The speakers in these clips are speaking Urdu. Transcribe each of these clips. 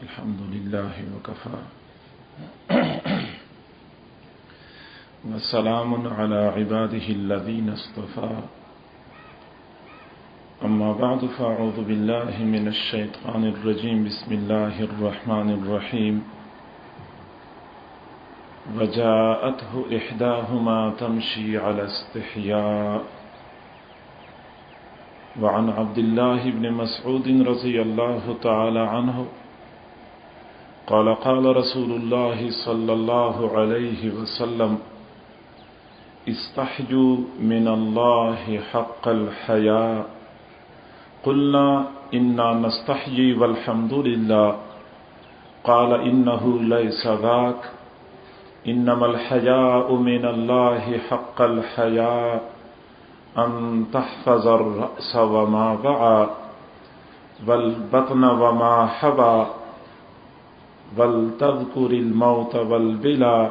الحمد لله وكفى وسلام على عباده الذين اصطفى أما بعد فأعوذ بالله من الشيطان الرجيم بسم الله الرحمن الرحيم وجاءته إحداهما تمشي على استحياء وعن عبد الله بن مسعود رضي الله تعالى عنه قال قال رسول الله صلى الله عليه وسلم استحيوا من الله حق الحياء قلنا إنا نستحيي والحمد لله قال إنه ليس ذاك إنما الحياء من الله حق الحياء أن تحفظ الرأس وما وعى والبطن وما حوى ولتذكر الموت والبلا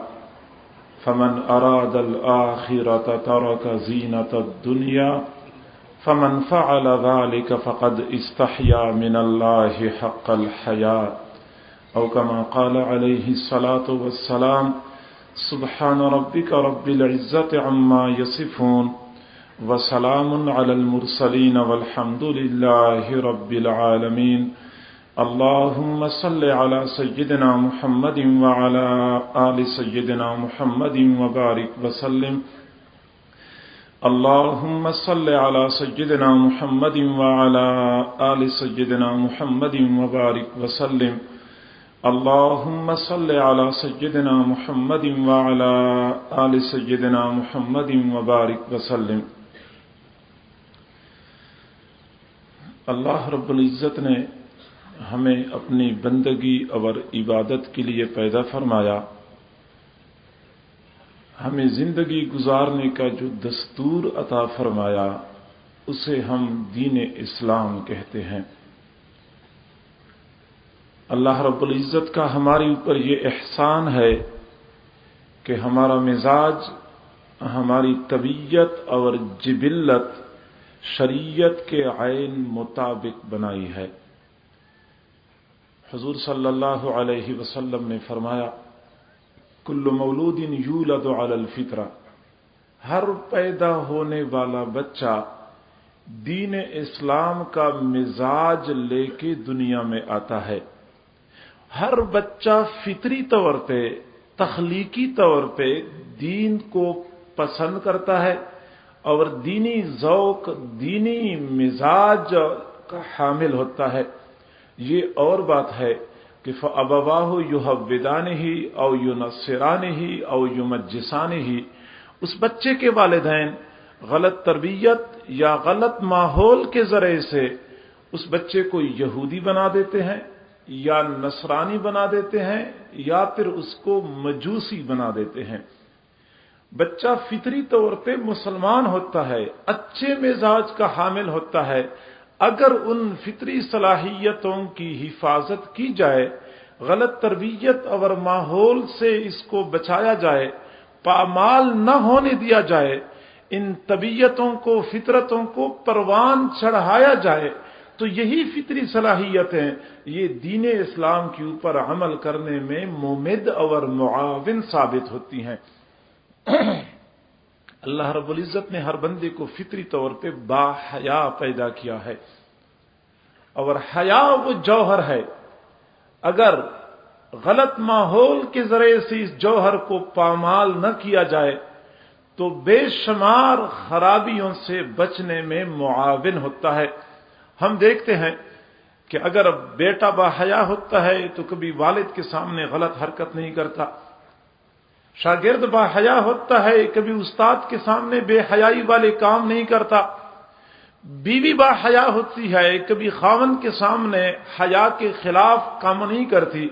فمن أراد الآخرة ترك زينة الدنيا فمن فعل ذلك فقد استحيا من الله حق الحياء أو كما قال عليه الصلاة والسلام سبحان ربك رب العزة عما يصفون وسلام على المرسلين والحمد لله رب العالمين اللهم صل على سيدنا محمد وعلى آل سيدنا محمد وبارك وسلم اللهم صل على سيدنا محمد وعلى آل سيدنا محمد وبارك وسلم اللهم صل على سيدنا محمد وعلى آل سيدنا محمد وبارك وسلم. اللہ رب العزت نے ہمیں اپنی بندگی اور عبادت کے لیے پیدا فرمایا. ہمیں زندگی گزارنے کا جو دستور عطا فرمایا اسے ہم دین اسلام کہتے ہیں. اللہ رب العزت کا ہمارے اوپر یہ احسان ہے کہ ہمارا مزاج، ہماری طبیعت اور جبلت شریعت کے عین مطابق بنائی ہے. حضور صلی اللہ علیہ وسلم نے فرمایا کل مولود یولد علی الفطرہ، ہر پیدا ہونے والا بچہ دین اسلام کا مزاج لے کے دنیا میں آتا ہے. ہر بچہ فطری طور پہ، تخلیقی طور پہ دین کو پسند کرتا ہے اور دینی ذوق، دینی مزاج کا حامل ہوتا ہے. یہ اور بات ہے کہ فَأَبَوَاهُ يُحَوِّدَانِهِ أَوْ يُنَصِّرَانِهِ أَوْ يُمَجِّسَانِهِ، اس بچے کے والدین غلط تربیت یا غلط ماحول کے ذریعے سے اس بچے کو یہودی بنا دیتے ہیں یا نصرانی بنا دیتے ہیں یا پھر اس کو مجوسی بنا دیتے ہیں. بچہ فطری طور پہ مسلمان ہوتا ہے، اچھے مزاج کا حامل ہوتا ہے اگر ان فطری صلاحیتوں کی حفاظت کی جائے، غلط تربیت اور ماحول سے اس کو بچایا جائے، پامال نہ ہونے دیا جائے، ان طبیعتوں کو، فطرتوں کو پروان چڑھایا جائے، تو یہی فطری صلاحیتیں یہ دین اسلام کے اوپر عمل کرنے میں ممد اور معاون ثابت ہوتی ہیں. اللہ رب العزت نے ہر بندے کو فطری طور پہ با حیا پیدا کیا ہے، اور حیا وہ جوہر ہے. اگر غلط ماحول کے ذریعے سے اس جوہر کو پامال نہ کیا جائے تو بے شمار خرابیوں سے بچنے میں معاون ہوتا ہے. ہم دیکھتے ہیں کہ اگر بیٹا با حیا ہوتا ہے تو کبھی والد کے سامنے غلط حرکت نہیں کرتا، شاگرد با حیا ہوتا ہے کبھی استاد کے سامنے بے حیائی والے کام نہیں کرتا، بیوی با حیا ہوتی ہے کبھی خاوند کے سامنے حیا کے خلاف کام نہیں کرتی.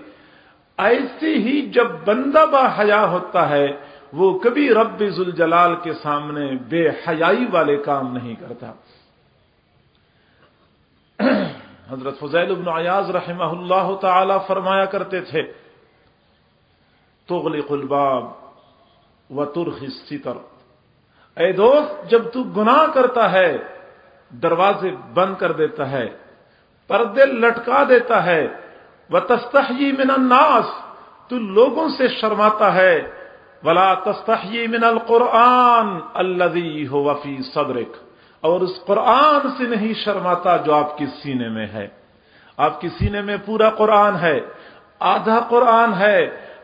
ایسے ہی جب بندہ با حیا ہوتا ہے وہ کبھی رب ذوالجلال کے سامنے بے حیائی والے کام نہیں کرتا. حضرت فضیل بن عیاض رحمہ اللہ تعالی فرمایا کرتے تھے تغلق الباب وترخی الستر، اے دوست جب تو گناہ کرتا ہے دروازے بند کر دیتا ہے، پردے لٹکا دیتا ہے وتستحیی من الناس، تو لوگوں سے شرماتا ہے، ولا تستحیی من القرآن الذی هو فی صدرک، اور اس قرآن سے نہیں شرماتا جو آپ کے سینے میں ہے۔ آپ کے سینے میں پورا قرآن ہے، آدھا قرآن ہے،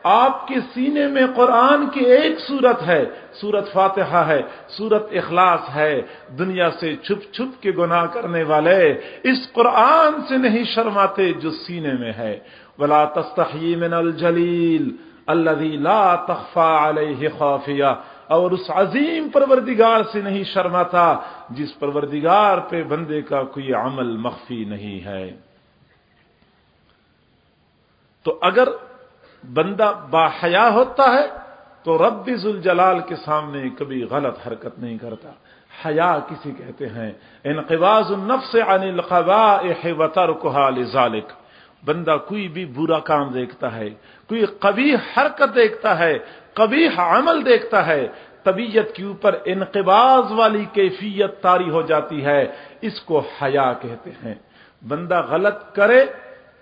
آپ کے سینے میں قرآن کی ایک سورت ہے، سورت فاتحہ ہے، سورت اخلاص ہے۔ دنیا سے چھپ چھپ کے گناہ کرنے والے اس قرآن سے نہیں شرماتے جو سینے میں ہے۔ ولا تستحیی من الجلیل الذی لا تخفی علیہ خافیہ، اور اس عظیم پروردگار سے نہیں شرماتا جس پروردگار پہ بندے کا کوئی عمل مخفی نہیں ہے۔ تو اگر بندہ باحیا ہوتا ہے تو رب ذوالجلال کے سامنے کبھی غلط حرکت نہیں کرتا۔ حیا کسی کہتے ہیں انقباض النفس عن القبائح وترکها لذلك، بندہ کوئی بھی برا کام دیکھتا ہے، کوئی قبیح حرکت دیکھتا ہے، قبیح عمل دیکھتا ہے، طبیعت کے اوپر انقباض والی کیفیت طاری ہو جاتی ہے، اس کو حیا کہتے ہیں۔ بندہ غلط کرے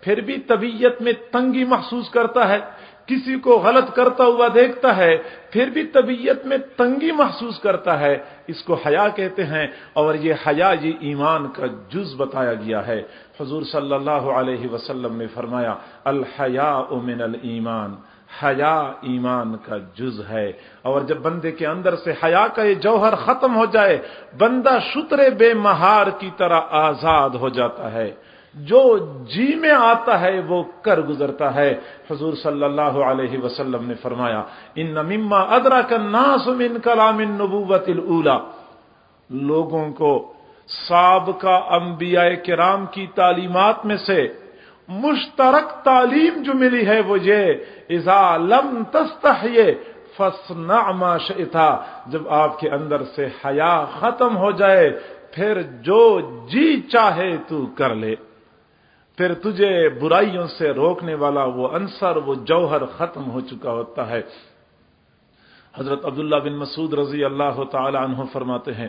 پھر بھی طبیعت میں تنگی محسوس کرتا ہے، کسی کو غلط کرتا ہوا دیکھتا ہے پھر بھی طبیعت میں تنگی محسوس کرتا ہے، اس کو حیا کہتے ہیں۔ اور یہ حیا یہ ایمان کا جز بتایا گیا ہے۔ حضور صلی اللہ علیہ وسلم نے فرمایا الحیاء من الایمان، حیا ایمان کا جز ہے۔ اور جب بندے کے اندر سے حیا کا یہ جوہر ختم ہو جائے، بندہ شتر بے مہار کی طرح آزاد ہو جاتا ہے، جو جی میں آتا ہے وہ کر گزرتا ہے۔ حضور صلی اللہ علیہ وسلم نے فرمایا ان مما ادرک الناس من کلام النبوۃ الاولی، لوگوں کو سابقہ انبیاء کرام کی تعلیمات میں سے مشترک تعلیم جو ملی ہے وہ یہ اذا لم تستحی فاصنع ما شئت، جب آپ کے اندر سے حیا ختم ہو جائے پھر جو جی چاہے تو کر لے، پھر تجھے برائیوں سے روکنے والا وہ عنصر وہ جوہر ختم ہو چکا ہوتا ہے۔ حضرت عبداللہ بن مسعود رضی اللہ تعالی عنہ فرماتے ہیں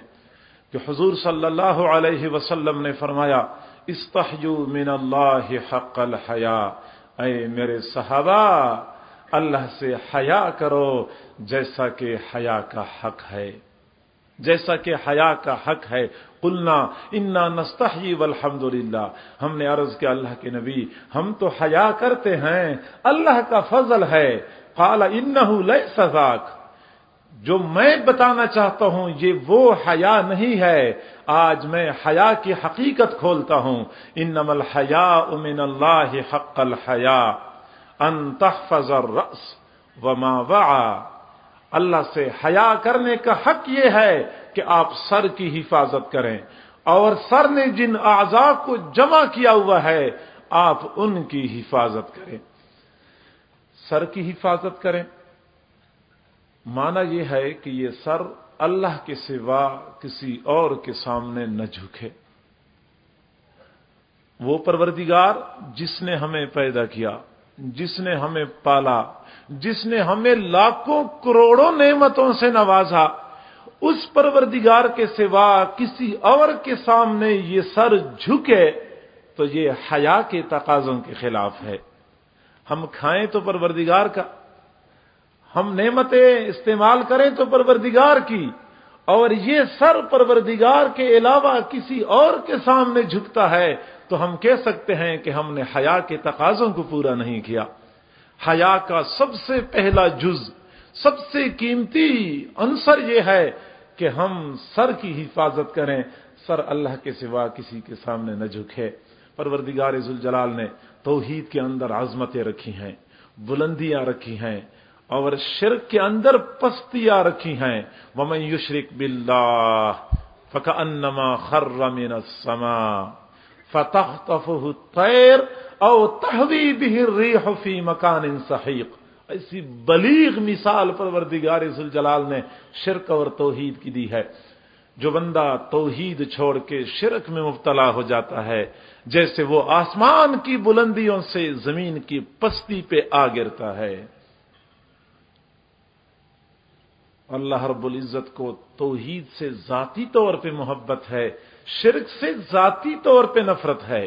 کہ حضور صلی اللہ علیہ وسلم نے فرمایا استحیوا من اللہ حق الحیاء، اے میرے صحابہ اللہ سے حیا کرو جیسا کہ حیا کا حق ہے، جیسا کہ حیا کا حق ہے۔ قلنا انا نستحیی والحمدللہ، ہم نے عرض کیا اللہ کے نبی ہم تو حیا کرتے ہیں، اللہ کا فضل ہے۔ قال انہ لیس ذاک، جو میں بتانا چاہتا ہوں یہ وہ حیا نہیں ہے، آج میں حیا کی حقیقت کھولتا ہوں۔ انما الحیاء من اللہ حق الحیاء ان تحفظ الرأس وما وعى، اللہ سے حیا کرنے کا حق یہ ہے کہ آپ سر کی حفاظت کریں، اور سر نے جن اعضاء کو جمع کیا ہوا ہے آپ ان کی حفاظت کریں۔ سر کی حفاظت کریں معنی یہ ہے کہ یہ سر اللہ کے سوا کسی اور کے سامنے نہ جھکے۔ وہ پروردگار جس نے ہمیں پیدا کیا، جس نے ہمیں پالا، جس نے ہمیں لاکھوں کروڑوں نعمتوں سے نوازا، اس پروردگار کے سوا کسی اور کے سامنے یہ سر جھکے تو یہ حیا کے تقاضوں کے خلاف ہے۔ ہم کھائیں تو پروردگار کا، ہم نعمتیں استعمال کریں تو پروردگار کی، اور یہ سر پروردگار کے علاوہ کسی اور کے سامنے جھکتا ہے تو ہم کہہ سکتے ہیں کہ ہم نے حیا کے تقاضوں کو پورا نہیں کیا۔ حیا کا سب سے پہلا جز، سب سے قیمتی عنصر یہ ہے کہ ہم سر کی حفاظت کریں، سر اللہ کے سوا کسی کے سامنے نہ جھکے۔ پروردگار ذوالجلال نے توحید کے اندر عظمتیں رکھی ہیں، بلندیاں رکھی ہیں، اور شرک کے اندر پستیاں رکھی ہیں۔ وَمَن يُشْرِكْ بِاللَّهِ فَكَأَنَّمَا خَرَّ مِنَ السَّمَاءِ فَتَخْطَفُهُ الطَّيْرُ أَوْ تَهْوِي بِهِ الرِّيحُ فِي مَكَانٍ سَحِيقٍ۔ ایسی بلیغ مثال پروردگار ذوالجلال نے شرک اور توحید کی دی ہے۔ جو بندہ توحید چھوڑ کے شرک میں مبتلا ہو جاتا ہے جیسے وہ آسمان کی بلندیوں سے زمین کی پستی پہ آ گرتا ہے۔ اللہ رب العزت کو توحید سے ذاتی طور پہ محبت ہے، شرک سے ذاتی طور پہ نفرت ہے۔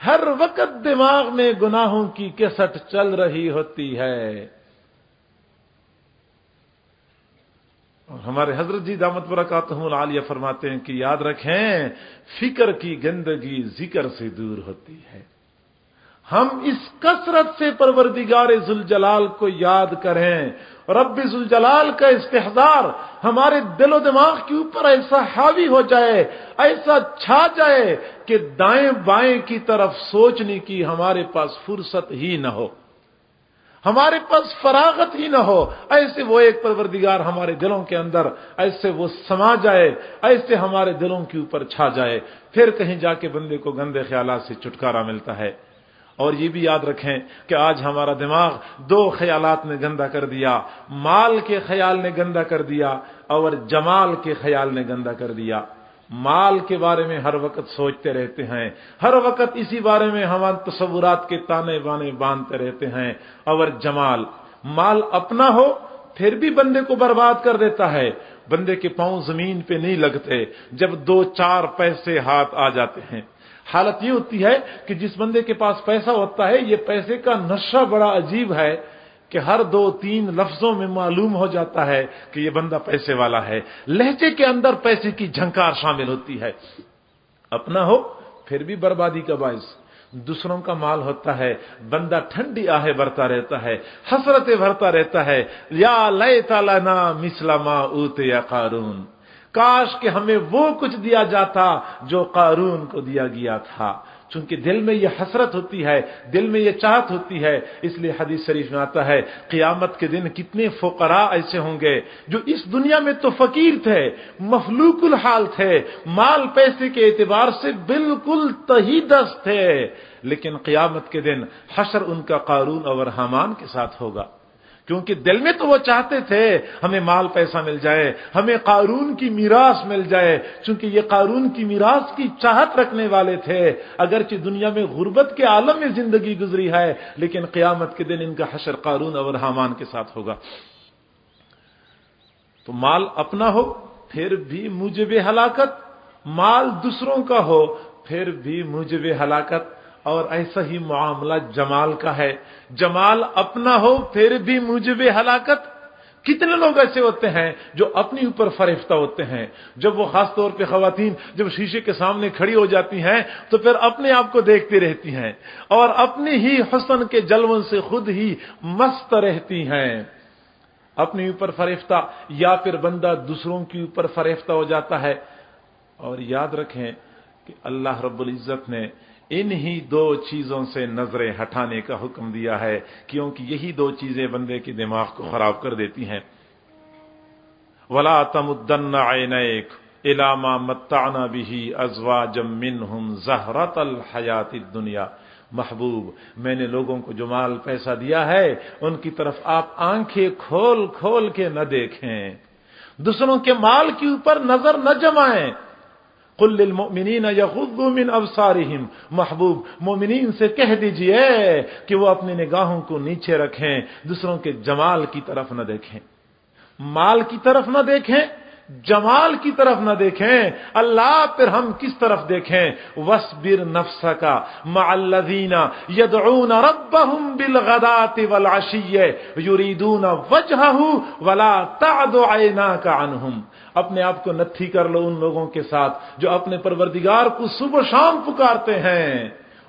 ہر وقت دماغ میں گناہوں کی کیسٹ چل رہی ہوتی ہے. اور ہمارے حضرت جی دامت برکاتہم العالیہ فرماتے ہیں کہ یاد رکھیں فکر کی گندگی ذکر سے دور ہوتی ہے. ہم اس کثرت سے پروردگار ذوالجلال کو یاد کریں. رب ذوالجلال کا استحضار ہمارے دل و دماغ کے اوپر ایسا حاوی ہو جائے، ایسا چھا جائے کہ دائیں بائیں کی طرف سوچنے کی ہمارے پاس فرصت ہی نہ ہو، ہمارے پاس فراغت ہی نہ ہو. ایسے وہ ایک پروردگار ہمارے دلوں کے اندر ایسے وہ سما جائے، ایسے ہمارے دلوں کے اوپر چھا جائے، پھر کہیں جا کے بندے کو گندے خیالات سے چھٹکارا ملتا ہے. اور یہ بھی یاد رکھیں کہ آج ہمارا دماغ دو خیالات نے گندا کر دیا، مال کے خیال نے گندا کر دیا اور جمال کے خیال نے گندا کر دیا. مال کے بارے میں ہر وقت سوچتے رہتے ہیں، ہر وقت اسی بارے میں ہمارے تصورات کے تانے بانے باندھتے رہتے ہیں. اور جمال، مال اپنا ہو پھر بھی بندے کو برباد کر دیتا ہے. بندے کے پاؤں زمین پہ نہیں لگتے جب دو چار پیسے ہاتھ آ جاتے ہیں. حالت یہ ہوتی ہے کہ جس بندے کے پاس پیسہ ہوتا ہے، یہ پیسے کا نشہ بڑا عجیب ہے کہ ہر دو تین لفظوں میں معلوم ہو جاتا ہے کہ یہ بندہ پیسے والا ہے. لہجے کے اندر پیسے کی جھنکار شامل ہوتی ہے. اپنا ہو پھر بھی بربادی کا باعث. دوسروں کا مال ہوتا ہے، بندہ ٹھنڈی آہیں بھرتا رہتا ہے، حسرتیں بھرتا رہتا ہے. یا لیت لنا مثل ما اوتی قارون، کاش کہ ہمیں وہ کچھ دیا جاتا جو قارون کو دیا گیا تھا. چونکہ دل میں یہ حسرت ہوتی ہے، دل میں یہ چاہت ہوتی ہے. اس لیے حدیث شریف میں آتا ہے قیامت کے دن کتنے فقراء ایسے ہوں گے جو اس دنیا میں تو فقیر تھے، مفلوک الحال تھے، مال پیسے کے اعتبار سے بالکل تہی دست تھے، لیکن قیامت کے دن حشر ان کا قارون اور حامان کے ساتھ ہوگا. کیونکہ دل میں تو وہ چاہتے تھے ہمیں مال پیسہ مل جائے، ہمیں قارون کی میراث مل جائے، چونکہ یہ قارون کی میراث کی چاہت رکھنے والے تھے. اگرچہ دنیا میں غربت کے عالم میں زندگی گزری ہے، لیکن قیامت کے دن ان کا حشر قارون اور حامان کے ساتھ ہوگا. تو مال اپنا ہو پھر بھی موجب ہلاکت، مال دوسروں کا ہو پھر بھی موجب ہلاکت. اور ایسا ہی معاملہ جمال کا ہے، جمال اپنا ہو پھر بھی موجب ہلاکت. کتنے لوگ ایسے ہوتے ہیں جو اپنی اوپر فریفتہ ہوتے ہیں. جب وہ خاص طور پہ خواتین جب شیشے کے سامنے کھڑی ہو جاتی ہیں تو پھر اپنے آپ کو دیکھتی رہتی ہیں اور اپنی ہی حسن کے جلووں سے خود ہی مست رہتی ہیں. اپنے اوپر فریفتہ یا پھر بندہ دوسروں کے اوپر فریفتہ ہو جاتا ہے. اور یاد رکھیں کہ اللہ رب العزت نے انہی دو چیزوں سے نظریں ہٹانے کا حکم دیا ہے، کیونکہ یہی دو چیزیں بندے کے دماغ کو خراب کر دیتی ہیں. وَلَا تَمُدَّنَّ عَيْنَيْكَ إِلَىٰ مَا مَتَّعْنَا بِهِ أَزْوَاجًا مِّنْهُمْ زَهْرَةَ الْحَيَاةِ الدُّنْيَا. محبوب، میں نے لوگوں کو جو مال پیسہ دیا ہے ان کی طرف آپ آنکھیں کھول کھول کے نہ دیکھیں، دوسروں کے مال کے اوپر نظر نہ جمائیں. قل للمؤمنین یغضوا من ابصارہم، محبوب مومنین سے کہہ دیجئے کہ وہ اپنی نگاہوں کو نیچے رکھیں، دوسروں کے جمال کی طرف نہ دیکھیں، مال کی طرف نہ دیکھیں، جمال کی طرف نہ دیکھیں. اللہ پھر ہم کس طرف دیکھیں؟ وَاصْبِرْ نَفْسَكَ مَعَ الَّذِينَ يَدْعُونَ رَبَّهُمْ بِالْغَدَاةِ وَالْعَشِيِّ يُرِيدُونَ وَجْهَهُ وَلَا تَعْدُ عَيْنَاكَ عَنْهُمْ. اپنے آپ کو نتھی کر لو ان لوگوں کے ساتھ جو اپنے پروردگار کو صبح شام پکارتے ہیں.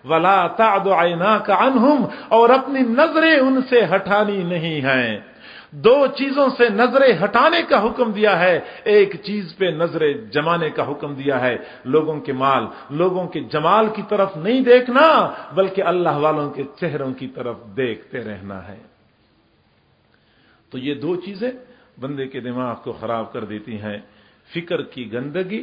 وَلَا تَعْدُ عَيْنَاكَ عَنْهُمْ، اور اپنی نظریں ان سے ہٹانی نہیں ہیں. دو چیزوں سے نظریں ہٹانے کا حکم دیا ہے، ایک چیز پہ نظریں جمانے کا حکم دیا ہے. لوگوں کے مال، لوگوں کے جمال کی طرف نہیں دیکھنا بلکہ اللہ والوں کے چہروں کی طرف دیکھتے رہنا ہے. تو یہ دو چیزیں بندے کے دماغ کو خراب کر دیتی ہیں. فکر کی گندگی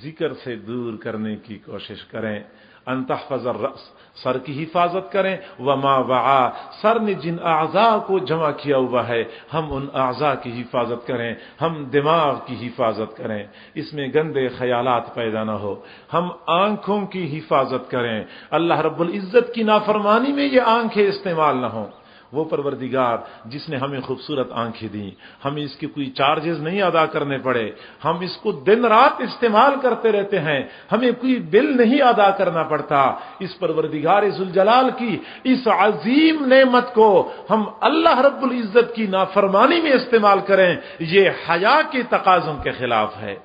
ذکر سے دور کرنے کی کوشش کریں. ان تحفظ الرأس، سر کی حفاظت کریں. وما وعا، سر نے جن اعضاء کو جمع کیا ہوا ہے ہم ان اعضاء کی حفاظت کریں، ہم دماغ کی حفاظت کریں، اس میں گندے خیالات پیدا نہ ہو. ہم آنکھوں کی حفاظت کریں، اللہ رب العزت کی نافرمانی میں یہ آنکھیں استعمال نہ ہوں. وہ پروردگار جس نے ہمیں خوبصورت آنکھیں دی، ہمیں اس کی کوئی چارجز نہیں ادا کرنے پڑے، ہم اس کو دن رات استعمال کرتے رہتے ہیں، ہمیں کوئی بل نہیں ادا کرنا پڑتا، اس پروردگار ذوالجلال کی اس عظیم نعمت کو ہم اللہ رب العزت کی نافرمانی میں استعمال کریں، یہ حیا کے تقاضوں کے خلاف ہے۔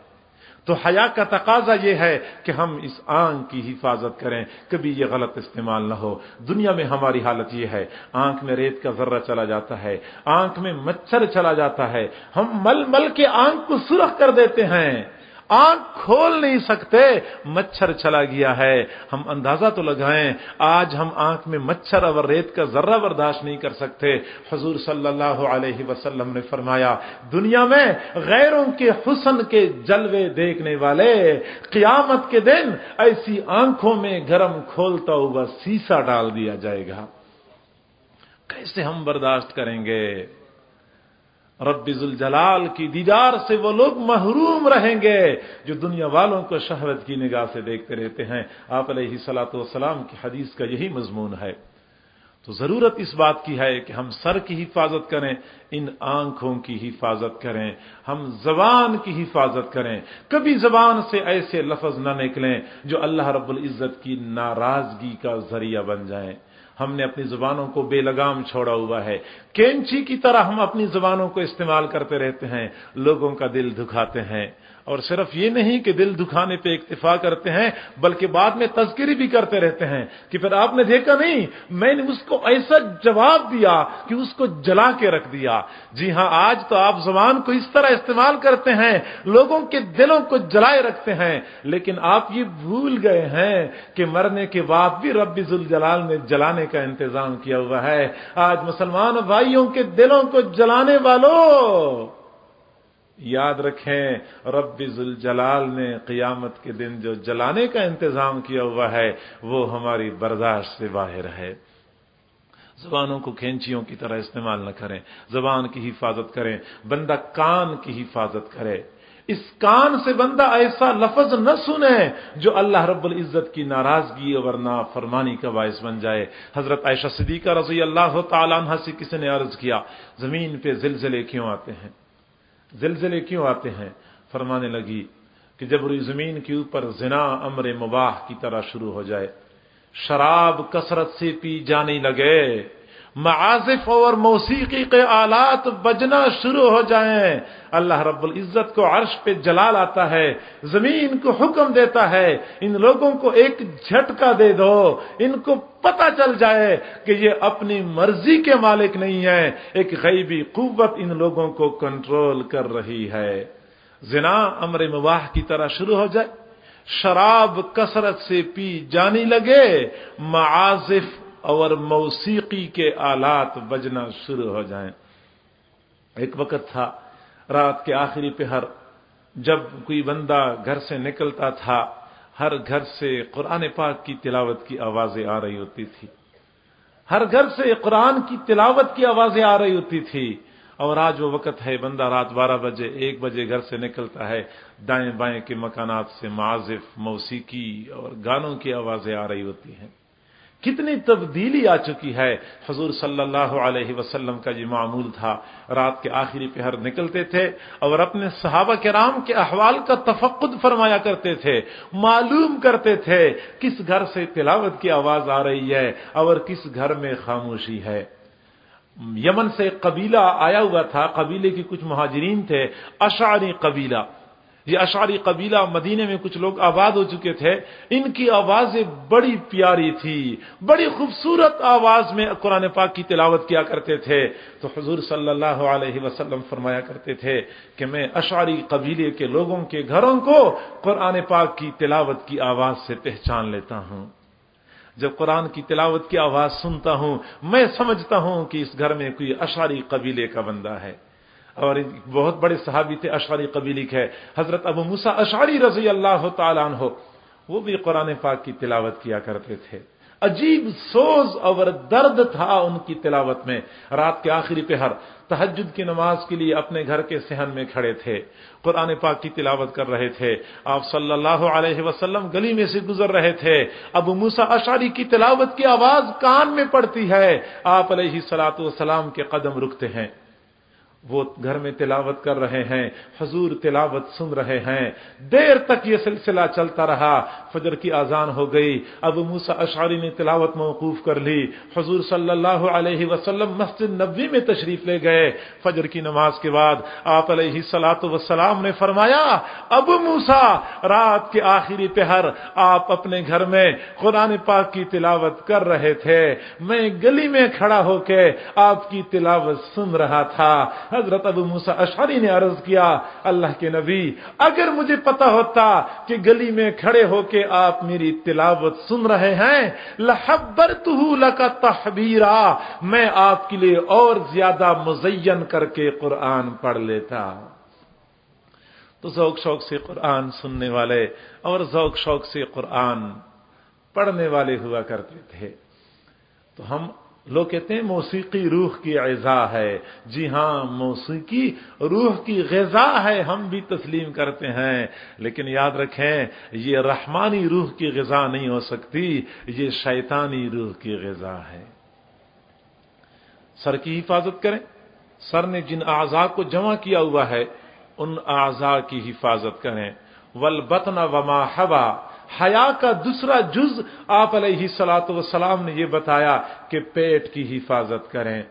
تو حیا کا تقاضا یہ ہے کہ ہم اس آنکھ کی حفاظت کریں، کبھی یہ غلط استعمال نہ ہو۔ دنیا میں ہماری حالت یہ ہے، آنکھ میں ریت کا ذرہ چلا جاتا ہے، آنکھ میں مچھر چلا جاتا ہے، ہم مل مل کے آنکھ کو سرخ کر دیتے ہیں، آنکھ کھول نہیں سکتے، مچھر چلا گیا ہے۔ ہم اندازہ تو لگائیں، آج ہم آنکھ میں مچھر اور ریت کا ذرہ برداشت نہیں کر سکتے۔ حضور صلی اللہ علیہ وسلم نے فرمایا، دنیا میں غیروں کے حسن کے جلوے دیکھنے والے قیامت کے دن ایسی آنکھوں میں گرم کھولتا ہوا سیسا ڈال دیا جائے گا۔ کیسے ہم برداشت کریں گے؟ رب ذوالجلال کی دیدار سے وہ لوگ محروم رہیں گے جو دنیا والوں کو شہوت کی نگاہ سے دیکھتے رہتے ہیں۔ آپ علیہ الصلوۃ والسلام کی حدیث کا یہی مضمون ہے۔ تو ضرورت اس بات کی ہے کہ ہم سر کی حفاظت کریں، ان آنکھوں کی حفاظت کریں، ہم زبان کی حفاظت کریں، کبھی زبان سے ایسے لفظ نہ نکلیں جو اللہ رب العزت کی ناراضگی کا ذریعہ بن جائیں۔ ہم نے اپنی زبانوں کو بے لگام چھوڑا ہوا ہے، کینچی کی طرح ہم اپنی زبانوں کو استعمال کرتے رہتے ہیں، لوگوں کا دل دکھاتے ہیں، اور صرف یہ نہیں کہ دل دکھانے پہ اکتفا کرتے ہیں بلکہ بعد میں تذکری بھی کرتے رہتے ہیں کہ پھر آپ نے دیکھا نہیں، میں نے اس کو ایسا جواب دیا کہ اس کو جلا کے رکھ دیا۔ جی ہاں، آج تو آپ زبان کو اس طرح استعمال کرتے ہیں، لوگوں کے دلوں کو جلائے رکھتے ہیں، لیکن آپ یہ بھول گئے ہیں کہ مرنے کے بعد بھی رب ذوالجلال نے جلانے کا انتظام کیا ہوا ہے۔ آج مسلمان بھائیوں کے دلوں کو جلانے والوں، یاد رکھیں رب ذوالجلال نے قیامت کے دن جو جلانے کا انتظام کیا ہوا ہے وہ ہماری برداشت سے باہر ہے۔ زبانوں کو کھینچیوں کی طرح استعمال نہ کریں، زبان کی حفاظت کریں۔ بندہ کان کی حفاظت کرے، اس کان سے بندہ ایسا لفظ نہ سنے جو اللہ رب العزت کی ناراضگی اور نافرمانی کا باعث بن جائے۔ حضرت عائشہ صدیقہ رضی اللہ تعالیٰ عنہا سے کسی نے عرض کیا، زمین پہ زلزلے کیوں آتے ہیں؟ زلزلے کیوں آتے ہیں؟ فرمانے لگی کہ جب روئی زمین کے اوپر زنا امر مباح کی طرح شروع ہو جائے، شراب کثرت سے پی جانے لگے، معازف اور موسیقی کے آلات بجنا شروع ہو جائیں، اللہ رب العزت کو عرش پہ جلال آتا ہے، زمین کو حکم دیتا ہے ان لوگوں کو ایک جھٹکا دے دو، ان کو پتہ چل جائے کہ یہ اپنی مرضی کے مالک نہیں ہے، ایک غیبی قوت ان لوگوں کو کنٹرول کر رہی ہے۔ زنا امر مباح کی طرح شروع ہو جائے، شراب کثرت سے پی جانے لگے، معازف اور موسیقی کے آلات بجنا شروع ہو جائیں۔ ایک وقت تھا رات کے آخری پہر، جب کوئی بندہ گھر سے نکلتا تھا، ہر گھر سے قرآن پاک کی تلاوت کی آوازیں آ رہی ہوتی تھی، ہر گھر سے قرآن کی تلاوت کی آوازیں آ رہی ہوتی تھی۔ اور آج وہ وقت ہے، بندہ رات 12 بجے 1 بجے گھر سے نکلتا ہے، دائیں بائیں کے مکانات سے معازف، موسیقی اور گانوں کی آوازیں آ رہی ہوتی ہیں۔ کتنی تبدیلی آ چکی ہے۔ حضور صلی اللہ علیہ وسلم کا یہ معمول تھا، رات کے آخری پہر نکلتے تھے اور اپنے صحابہ کرام کے احوال کا تفقد فرمایا کرتے تھے، معلوم کرتے تھے کس گھر سے تلاوت کی آواز آ رہی ہے اور کس گھر میں خاموشی ہے۔ یمن سے ایک قبیلہ آیا ہوا تھا، قبیلے کے کچھ مہاجرین تھے، اشعری قبیلہ۔ یہ اشعری قبیلہ مدینے میں کچھ لوگ آباد ہو چکے تھے، ان کی آوازیں بڑی پیاری تھی، بڑی خوبصورت آواز میں قرآن پاک کی تلاوت کیا کرتے تھے۔ تو حضور صلی اللہ علیہ وسلم فرمایا کرتے تھے کہ میں اشعری قبیلے کے لوگوں کے گھروں کو قرآن پاک کی تلاوت کی آواز سے پہچان لیتا ہوں۔ جب قرآن کی تلاوت کی آواز سنتا ہوں میں سمجھتا ہوں کہ اس گھر میں کوئی اشعری قبیلے کا بندہ ہے۔ اور بہت بڑے صحابی تھے اشعری قبیلے کے، حضرت ابو موسیٰ اشعری رضی اللہ تعالیٰ عنہ، وہ بھی قرآن پاک کی تلاوت کیا کرتے تھے۔ عجیب سوز اور درد تھا ان کی تلاوت میں. رات کے آخری پہر تہجد کی نماز کے لیے اپنے گھر کے صحن میں کھڑے تھے, قرآن پاک کی تلاوت کر رہے تھے. آپ صلی اللہ علیہ وسلم گلی میں سے گزر رہے تھے. ابو موسیٰ اشعری کی تلاوت کی آواز کان میں پڑتی ہے. آپ علیہ الصلوۃ والسلام کے قدم رکتے ہیں. وہ گھر میں تلاوت کر رہے ہیں, حضور تلاوت سن رہے ہیں. دیر تک یہ سلسلہ چلتا رہا. فجر کی اذان ہو گئی. ابو موسیٰ اشعری نے تلاوت موقوف کر لی. حضور صلی اللہ علیہ وسلم مسجد نبوی میں تشریف لے گئے. فجر کی نماز کے بعد آپ علیہ الصلوۃ والسلام نے فرمایا, ابو موسیٰ, رات کے آخری پہر آپ اپنے گھر میں قرآن پاک کی تلاوت کر رہے تھے, میں گلی میں کھڑا ہو کے آپ کی تلاوت سن رہا تھا. حضرت ابو موسیٰ اشعری نے عرض کیا, اللہ کے نبی, اگر مجھے پتا ہوتا کہ گلی میں کھڑے ہو کے آپ میری تلاوت سن رہے ہیں, لحبرتہ لک تحبیرا, میں آپ کے لیے اور زیادہ مزین کر کے قرآن پڑھ لیتا. تو ذوق شوق سے قرآن سننے والے اور ذوق شوق سے قرآن پڑھنے والے ہوا کرتے تھے. تو ہم لوگ کہتے ہیں موسیقی روح کی غذا ہے. جی ہاں, موسیقی روح کی غذا ہے, ہم بھی تسلیم کرتے ہیں. لیکن یاد رکھیں, یہ رحمانی روح کی غذا نہیں ہو سکتی, یہ شیطانی روح کی غذا ہے. سر کی حفاظت کریں. سر نے جن اعضاء کو جمع کیا ہوا ہے ان اعضاء کی حفاظت کریں. والبطن وما حوا, حیا کا دوسرا جز آپ علیہ الصلوۃ والسلام نے یہ بتایا کہ پیٹ کی حفاظت کریں.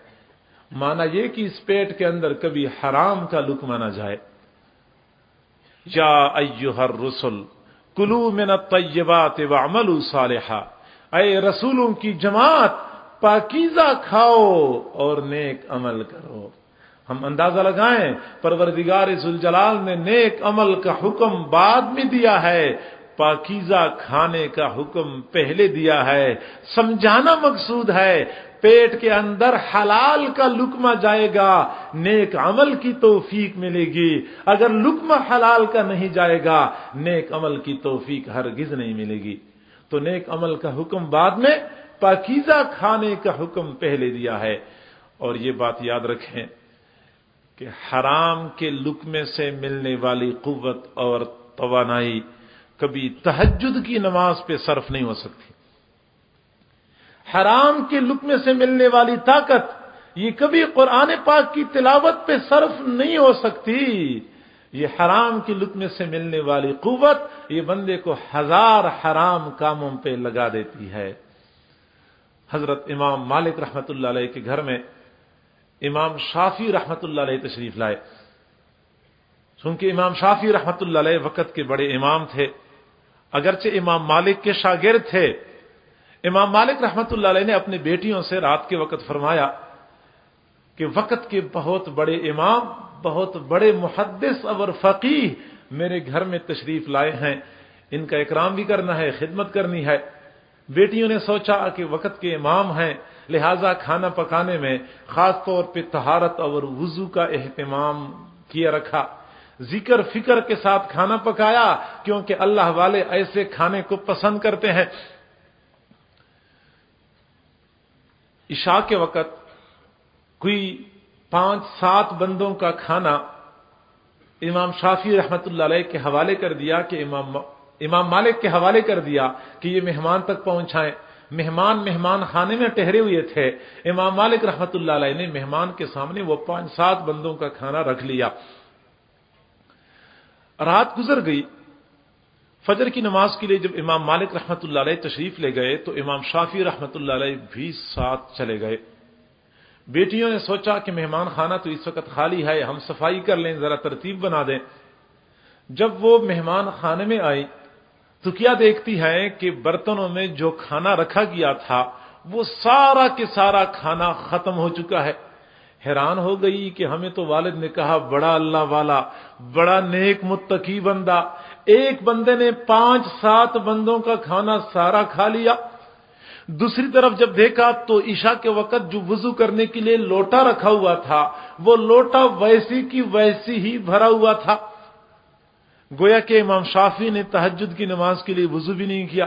مانا یہ کہ اس پیٹ کے اندر کبھی حرام کا لقمہ نہ جائے. یا ایھا الرسل کلوا من الطیبات واعملوا صالحا, اے رسولوں کی جماعت, پاکیزہ کھاؤ اور نیک عمل کرو. ہم اندازہ لگائیں, پروردگار ذوالجلال نے نیک عمل کا حکم بعد میں دیا ہے, پاکیزہ کھانے کا حکم پہلے دیا ہے. سمجھانا مقصود ہے, پیٹ کے اندر حلال کا لقمہ جائے گا, نیک عمل کی توفیق ملے گی. اگر لقمہ حلال کا نہیں جائے گا, نیک عمل کی توفیق ہرگز نہیں ملے گی. تو نیک عمل کا حکم بعد میں, پاکیزہ کھانے کا حکم پہلے دیا ہے. اور یہ بات یاد رکھیں کہ حرام کے لقمے سے ملنے والی قوت اور توانائی کبھی تہجد کی نماز پہ صرف نہیں ہو سکتی. حرام کے لقمے سے ملنے والی طاقت یہ کبھی قرآن پاک کی تلاوت پہ صرف نہیں ہو سکتی. یہ حرام کے لقمے سے ملنے والی قوت یہ بندے کو ہزار حرام کاموں پہ لگا دیتی ہے. حضرت امام مالک رحمت اللہ علیہ کے گھر میں امام شافعی رحمت اللہ علیہ تشریف لائے. چونکہ امام شافعی رحمت اللہ علیہ وقت کے بڑے امام تھے, اگرچہ امام مالک کے شاگرد تھے. امام مالک رحمت اللہ علیہ نے اپنی بیٹیوں سے رات کے وقت فرمایا کہ وقت کے بہت بڑے امام, بہت بڑے محدث اور فقیہ میرے گھر میں تشریف لائے ہیں, ان کا اکرام بھی کرنا ہے, خدمت کرنی ہے. بیٹیوں نے سوچا کہ وقت کے امام ہیں, لہذا کھانا پکانے میں خاص طور پہ طہارت اور وضو کا اہتمام کیا رکھا. ذکر فکر کے ساتھ کھانا پکایا, کیونکہ اللہ والے ایسے کھانے کو پسند کرتے ہیں. عشاء کے وقت کوئی 5-7 بندوں کا کھانا امام شافعی رحمت اللہ علیہ کے حوالے کر دیا کہ امام مالک کے حوالے کر دیا کہ یہ مہمان تک پہنچائیں. مہمان خانے میں ٹہرے ہوئے تھے. امام مالک رحمت اللہ علیہ نے مہمان کے سامنے وہ 5-7 بندوں کا کھانا رکھ لیا. رات گزر گئی. فجر کی نماز کے لیے جب امام مالک رحمت اللہ علیہ تشریف لے گئے تو امام شافعی رحمت اللہ علیہ بھی ساتھ چلے گئے. بیٹیوں نے سوچا کہ مہمان خانہ تو اس وقت خالی ہے, ہم صفائی کر لیں, ذرا ترتیب بنا دیں. جب وہ مہمان خانے میں آئی تو کیا دیکھتی ہیں کہ برتنوں میں جو کھانا رکھا گیا تھا وہ سارا کے سارا کھانا ختم ہو چکا ہے. حیران ہو گئی کہ ہمیں تو والد نے کہا بڑا اللہ والا, بڑا نیک متقی بندہ, ایک بندے نے 5-7 بندوں کا کھانا سارا کھا لیا. دوسری طرف جب دیکھا تو عشاء کے وقت جو وضو کرنے کے لیے لوٹا رکھا ہوا تھا وہ لوٹا ویسی کی ویسی ہی بھرا ہوا تھا. گویا کہ امام شافعی نے تہجد کی نماز کے لیے وضو بھی نہیں کیا.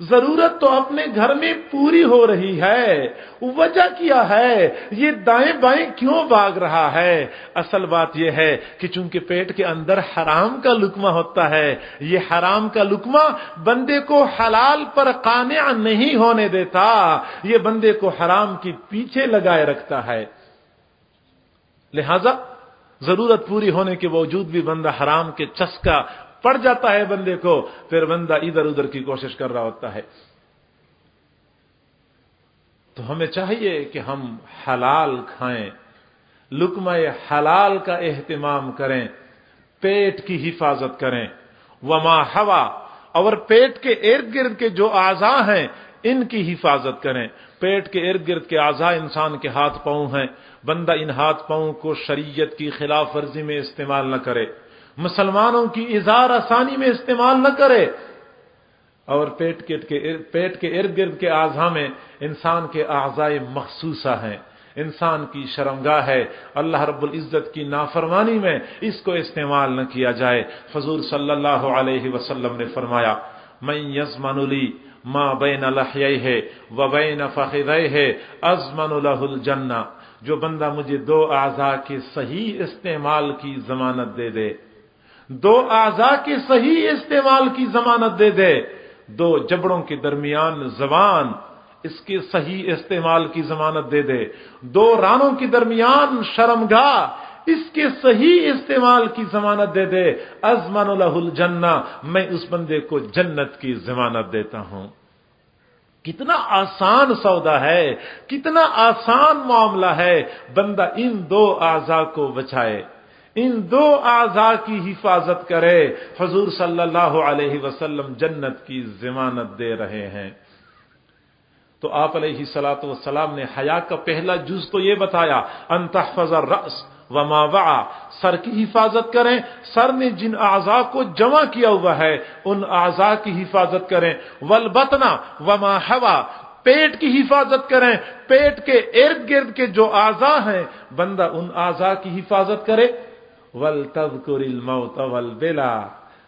ضرورت تو اپنے گھر میں پوری ہو رہی ہے، وجہ کیا ہے؟ یہ دائیں بائیں کیوں بھاگ رہا ہے؟ اصل بات یہ ہے کہ چونکہ پیٹ کے اندر حرام کا لقمہ ہوتا ہے، یہ حرام کا لقمہ بندے کو حلال پر قانع نہیں ہونے دیتا، یہ بندے کو حرام کی پیچھے لگائے رکھتا ہے۔ لہذا ضرورت پوری ہونے کے باوجود بھی بندہ حرام کے چسکا پڑ جاتا ہے بندے کو، پھر بندہ ادھر ادھر کی کوشش کر رہا ہوتا ہے۔ تو ہمیں چاہیے کہ ہم حلال کھائیں، لقمہ حلال کا اہتمام کریں، پیٹ کی حفاظت کریں، وما ہوا، اور پیٹ کے ارد گرد کے جو اعضاء ہیں ان کی حفاظت کریں۔ پیٹ کے ارد گرد کے اعضاء انسان کے ہاتھ پاؤں ہیں، بندہ ان ہاتھ پاؤں کو شریعت کی خلاف ورزی میں استعمال نہ کرے، مسلمانوں کی اظہار آسانی میں استعمال نہ کرے۔ اور پیٹ کے ارد گرد کے اعضاء میں انسان کے اعضاء مخصوصہ ہیں، انسان کی شرمگاہ ہے، اللہ رب العزت کی نافرمانی میں اس کو استعمال نہ کیا جائے۔ حضور صلی اللہ علیہ وسلم نے فرمایا، من یضمن لی ما بین لحییہ و بین فخذیہ اضمن لہ الجنہ، جو بندہ مجھے دو اعضاء کے صحیح استعمال کی ضمانت دے دے، دو اعضاء کے صحیح استعمال کی ضمانت دے دے، دو جبڑوں کے درمیان زبان، اس کے صحیح استعمال کی ضمانت دے دے، دو رانوں کے درمیان شرمگاہ، اس کے صحیح استعمال کی ضمانت دے دے، اضمن لہ الجنہ، میں اس بندے کو جنت کی ضمانت دیتا ہوں۔ کتنا آسان سودا ہے، کتنا آسان معاملہ ہے، بندہ ان دو اعضاء کو بچائے، ان دو اعضاء کی حفاظت کرے۔ حضور صلی اللہ علیہ وسلم جنت کی ضمانت دے رہے ہیں۔ تو آپ علیہ الصلوۃ والسلام نے حیا کا پہلا جز تو یہ بتایا، ان تحفظ الرأس وما وعى، سر کی حفاظت کریں، سر نے جن اعضاء کو جمع کیا ہوا ہے ان اعضاء کی حفاظت کریں، والبطن وما حوى، پیٹ کی حفاظت کریں، پیٹ کے ارد گرد کے جو اعضاء ہیں بندہ ان اعضاء کی حفاظت کرے، ولتذکر الموت والبلا،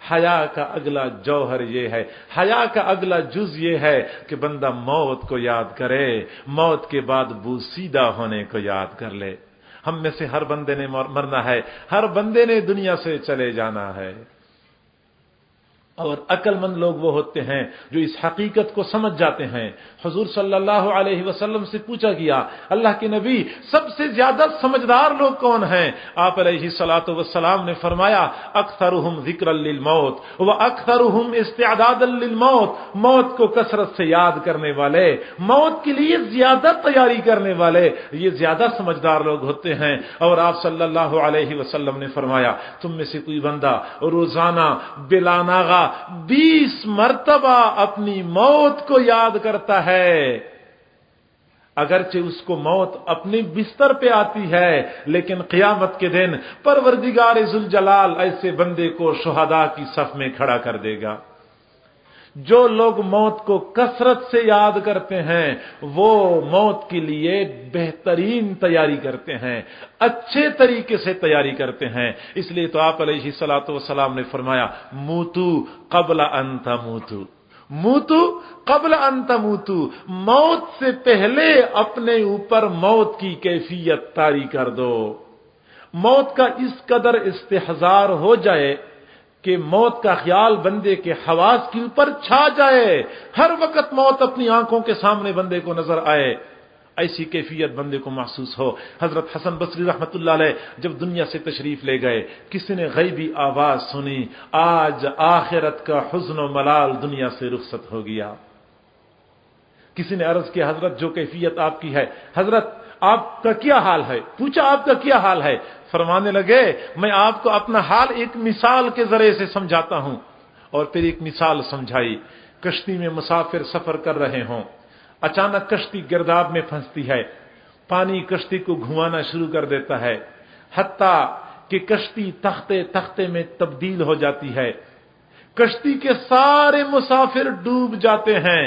حیا کا اگلا جوہر یہ ہے، حیا کا اگلا جز یہ ہے کہ بندہ موت کو یاد کرے، موت کے بعد بوسیدہ ہونے کو یاد کر لے۔ ہم میں سے ہر بندے نے مرنا ہے، ہر بندے نے دنیا سے چلے جانا ہے، اور عقل مند لوگ وہ ہوتے ہیں جو اس حقیقت کو سمجھ جاتے ہیں۔ حضور صلی اللہ علیہ وسلم سے پوچھا گیا، اللہ کے نبی سب سے زیادہ سمجھدار لوگ کون ہیں؟ آپ علیہ الصلوۃ والسلام نے فرمایا، اکثرہم ذکرا للموت واکثرہم استعدادا للموت، موت کو کثرت سے یاد کرنے والے، موت کے لیے زیادہ تیاری کرنے والے، یہ زیادہ سمجھدار لوگ ہوتے ہیں۔ اور آپ صلی اللہ علیہ وسلم نے فرمایا، تم میں سے کوئی بندہ روزانہ بلا ناغہ 20 مرتبہ اپنی موت کو یاد کرتا ہے، اگرچہ اس کو موت اپنے بستر پہ آتی ہے، لیکن قیامت کے دن پروردگار ذوالجلال ایسے بندے کو شہداء کی صف میں کھڑا کر دے گا۔ جو لوگ موت کو کثرت سے یاد کرتے ہیں وہ موت کے لیے بہترین تیاری کرتے ہیں، اچھے طریقے سے تیاری کرتے ہیں۔ اس لیے تو آپ علیہ الصلوۃ والسلام نے فرمایا، موتو قبل ان تموتو، موتو قبل ان تموتو، موت سے پہلے اپنے اوپر موت کی کیفیت طاری کر دو۔ موت کا اس قدر استحضار ہو جائے کہ موت کا خیال بندے کے حواس کے اوپر چھا جائے، ہر وقت موت اپنی آنکھوں کے سامنے بندے کو نظر آئے، ایسی کیفیت بندے کو محسوس ہو۔ حضرت حسن بصری رحمت اللہ علیہ جب دنیا سے تشریف لے گئے، کسی نے غیبی آواز سنی، آج آخرت کا حزن و ملال دنیا سے رخصت ہو گیا۔ کسی نے عرض کیا، حضرت جو کیفیت آپ کی ہے، حضرت آپ کا کیا حال ہے؟ پوچھا آپ کا کیا حال ہے؟ فرمانے لگے، میں آپ کو اپنا حال ایک مثال کے ذریعے سے سمجھاتا ہوں۔ اور پھر ایک مثال سمجھائی، کشتی میں مسافر سفر کر رہے ہوں، اچانک کشتی گرداب میں پھنستی ہے، پانی کشتی کو گھمانا شروع کر دیتا ہے، حتیٰ کہ کشتی تختے تختے میں تبدیل ہو جاتی ہے، کشتی کے سارے مسافر ڈوب جاتے ہیں،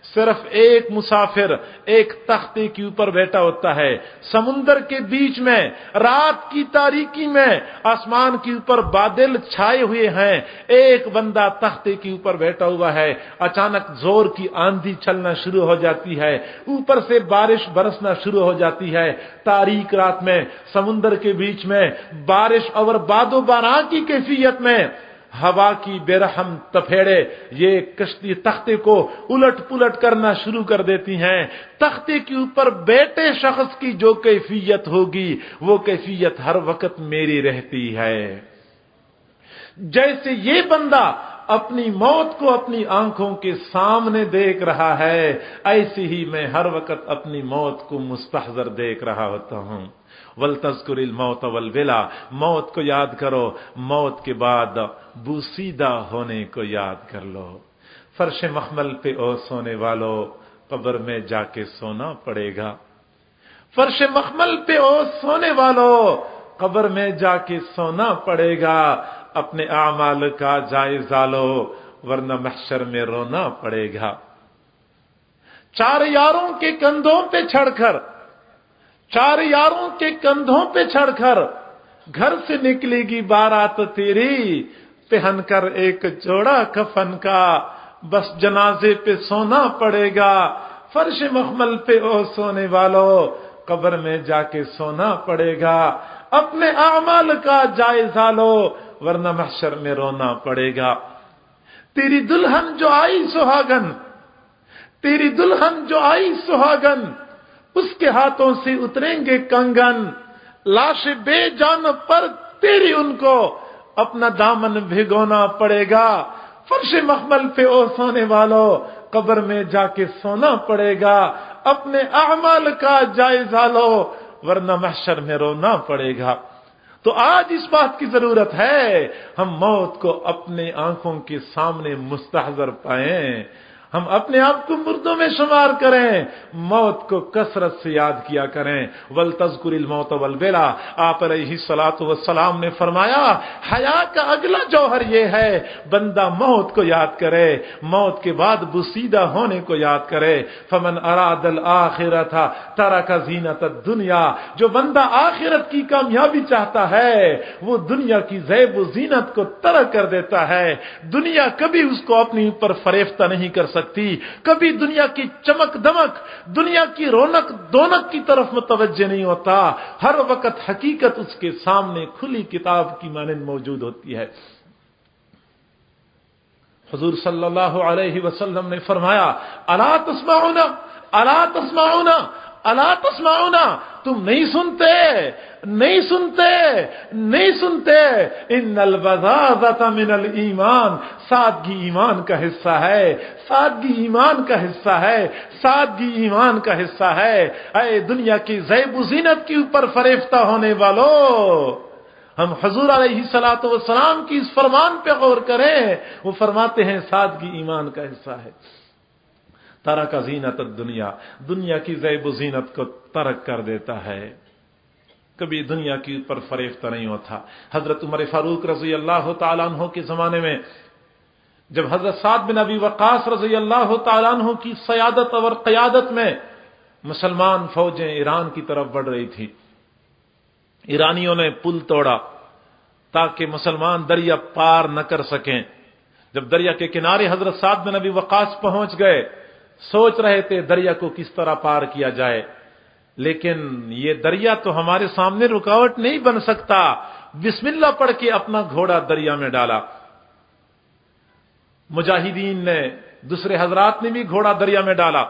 صرف ایک مسافر ایک تختے کے اوپر بیٹھا ہوتا ہے، سمندر کے بیچ میں، رات کی تاریکی میں، آسمان کے اوپر بادل چھائے ہوئے ہیں، ایک بندہ تختے کے اوپر بیٹھا ہوا ہے، اچانک زور کی آندھی چلنا شروع ہو جاتی ہے، اوپر سے بارش برسنا شروع ہو جاتی ہے، تاریک رات میں سمندر کے بیچ میں بارش اور باد و باران کی کیفیت میں ہوا کی بے رحم تپھیڑے یہ کشتی تختے کو الٹ پلٹ کرنا شروع کر دیتی ہیں۔ تختے کے اوپر بیٹھے شخص کی جو کیفیت ہوگی وہ کیفیت ہر وقت میری رہتی ہے۔ جیسے یہ بندہ اپنی موت کو اپنی آنکھوں کے سامنے دیکھ رہا ہے، ایسے ہی میں ہر وقت اپنی موت کو مستحضر دیکھ رہا ہوتا ہوں۔ وَلْتَذْكُرِ الْمَوْتَ وَالْبِلَى، موت کو یاد کرو، موت کے بعد بوسیدہ ہونے کو یاد کر لو۔ فرش مخمل پہ او سونے والو، قبر میں جا کے سونا پڑے گا۔ فرش مخمل پہ او سونے والو، قبر میں جا کے سونا پڑے گا۔ اپنے اعمال کا جائزہ لو، ورنہ محشر میں رونا پڑے گا۔ چار یاروں کے کندھوں پہ چڑھ کر، چار یاروں کے کندھوں پہ چڑھ کر گھر سے نکلے گی بارات تیری، پہن کر ایک جوڑا کفن کا، بس جنازے پہ سونا پڑے گا۔ فرش مخمل پہ او سونے والو، قبر میں جا کے سونا پڑے گا۔ اپنے اعمال کا جائزہ لو، ورنہ محشر میں رونا پڑے گا۔ تیری دلہن جو آئی سہاگن، تیری دلہن جو آئی سہاگن، اس کے ہاتھوں سے اتریں گے کنگن، لاش بے جان پر تیری ان کو اپنا دامن بھگونا پڑے گا۔ فرش مخمل پہ او سونے والو، قبر میں جا کے سونا پڑے گا۔ اپنے اعمال کا جائزہ لو، ورنہ محشر میں رونا پڑے گا۔ تو آج اس بات کی ضرورت ہے ہم موت کو اپنے آنکھوں کے سامنے مستحضر پائیں، ہم اپنے آپ کو مردوں میں شمار کریں، موت کو کثرت سے یاد کیا کریں۔ وَلْتَذْكُرِ الْمَوْتَ وَالْبِلَى، آپ علیہ الصلوٰۃ والسلام نے فرمایا حیا کا اگلا جوہر یہ ہے بندہ موت کو یاد کرے، موت کے بعد بوسیدہ ہونے کو یاد کرے۔ فَمَنْ أَرَادَ الْآخِرَةَ تَرَكَ زِينَةَ الدُّنْيَا، جو بندہ آخرت کی کامیابی چاہتا ہے وہ دنیا کی زیب و زینت کو ترک کر دیتا ہے۔ دنیا کبھی اس کو اپنے اوپر فریفتہ نہیں کر سکتی، کبھی دنیا کی چمک دمک، دنیا کی رونق دونک کی طرف متوجہ نہیں ہوتا، ہر وقت حقیقت اس کے سامنے کھلی کتاب کی مانند موجود ہوتی ہے۔ حضور صلی اللہ علیہ وسلم نے فرمایا الا تسمعون الا تسمعون الا تسمعون، تم نہیں سنتے، نہیں سنتے، نہیں سنتے، ان البذاذۃ من الایمان، سادگی ایمان کا حصہ ہے، سادگی ایمان کا حصہ ہے، سادگی ایمان کا حصہ ہے۔ اے دنیا کی زیب و زینت کے اوپر فریفتہ ہونے والو، ہم حضور علیہ الصلوۃ والسلام کی اس فرمان پہ غور کریں، وہ فرماتے ہیں سادگی ایمان کا حصہ ہے۔ ترک زینت الدنیا، دنیا کی زیب و زینت کو ترک کر دیتا ہے، کبھی دنیا کے اوپر فریفتہ نہیں ہوتا۔ حضرت عمر فاروق رضی اللہ تعالیٰ عنہ کے زمانے میں جب حضرت سعد بن ابی وقاص رضی اللہ تعالیٰ عنہ کی سیادت اور قیادت میں مسلمان فوجیں ایران کی طرف بڑھ رہی تھی، ایرانیوں نے پل توڑا تاکہ مسلمان دریا پار نہ کر سکیں۔ جب دریا کے کنارے حضرت سعد بن ابی وقاص پہنچ گئے، سوچ رہے تھے دریا کو کس طرح پار کیا جائے، لیکن یہ دریا تو ہمارے سامنے رکاوٹ نہیں بن سکتا۔ بسم اللہ پڑھ کے اپنا گھوڑا دریا میں ڈالا، مجاہدین نے، دوسرے حضرات نے بھی گھوڑا دریا میں ڈالا،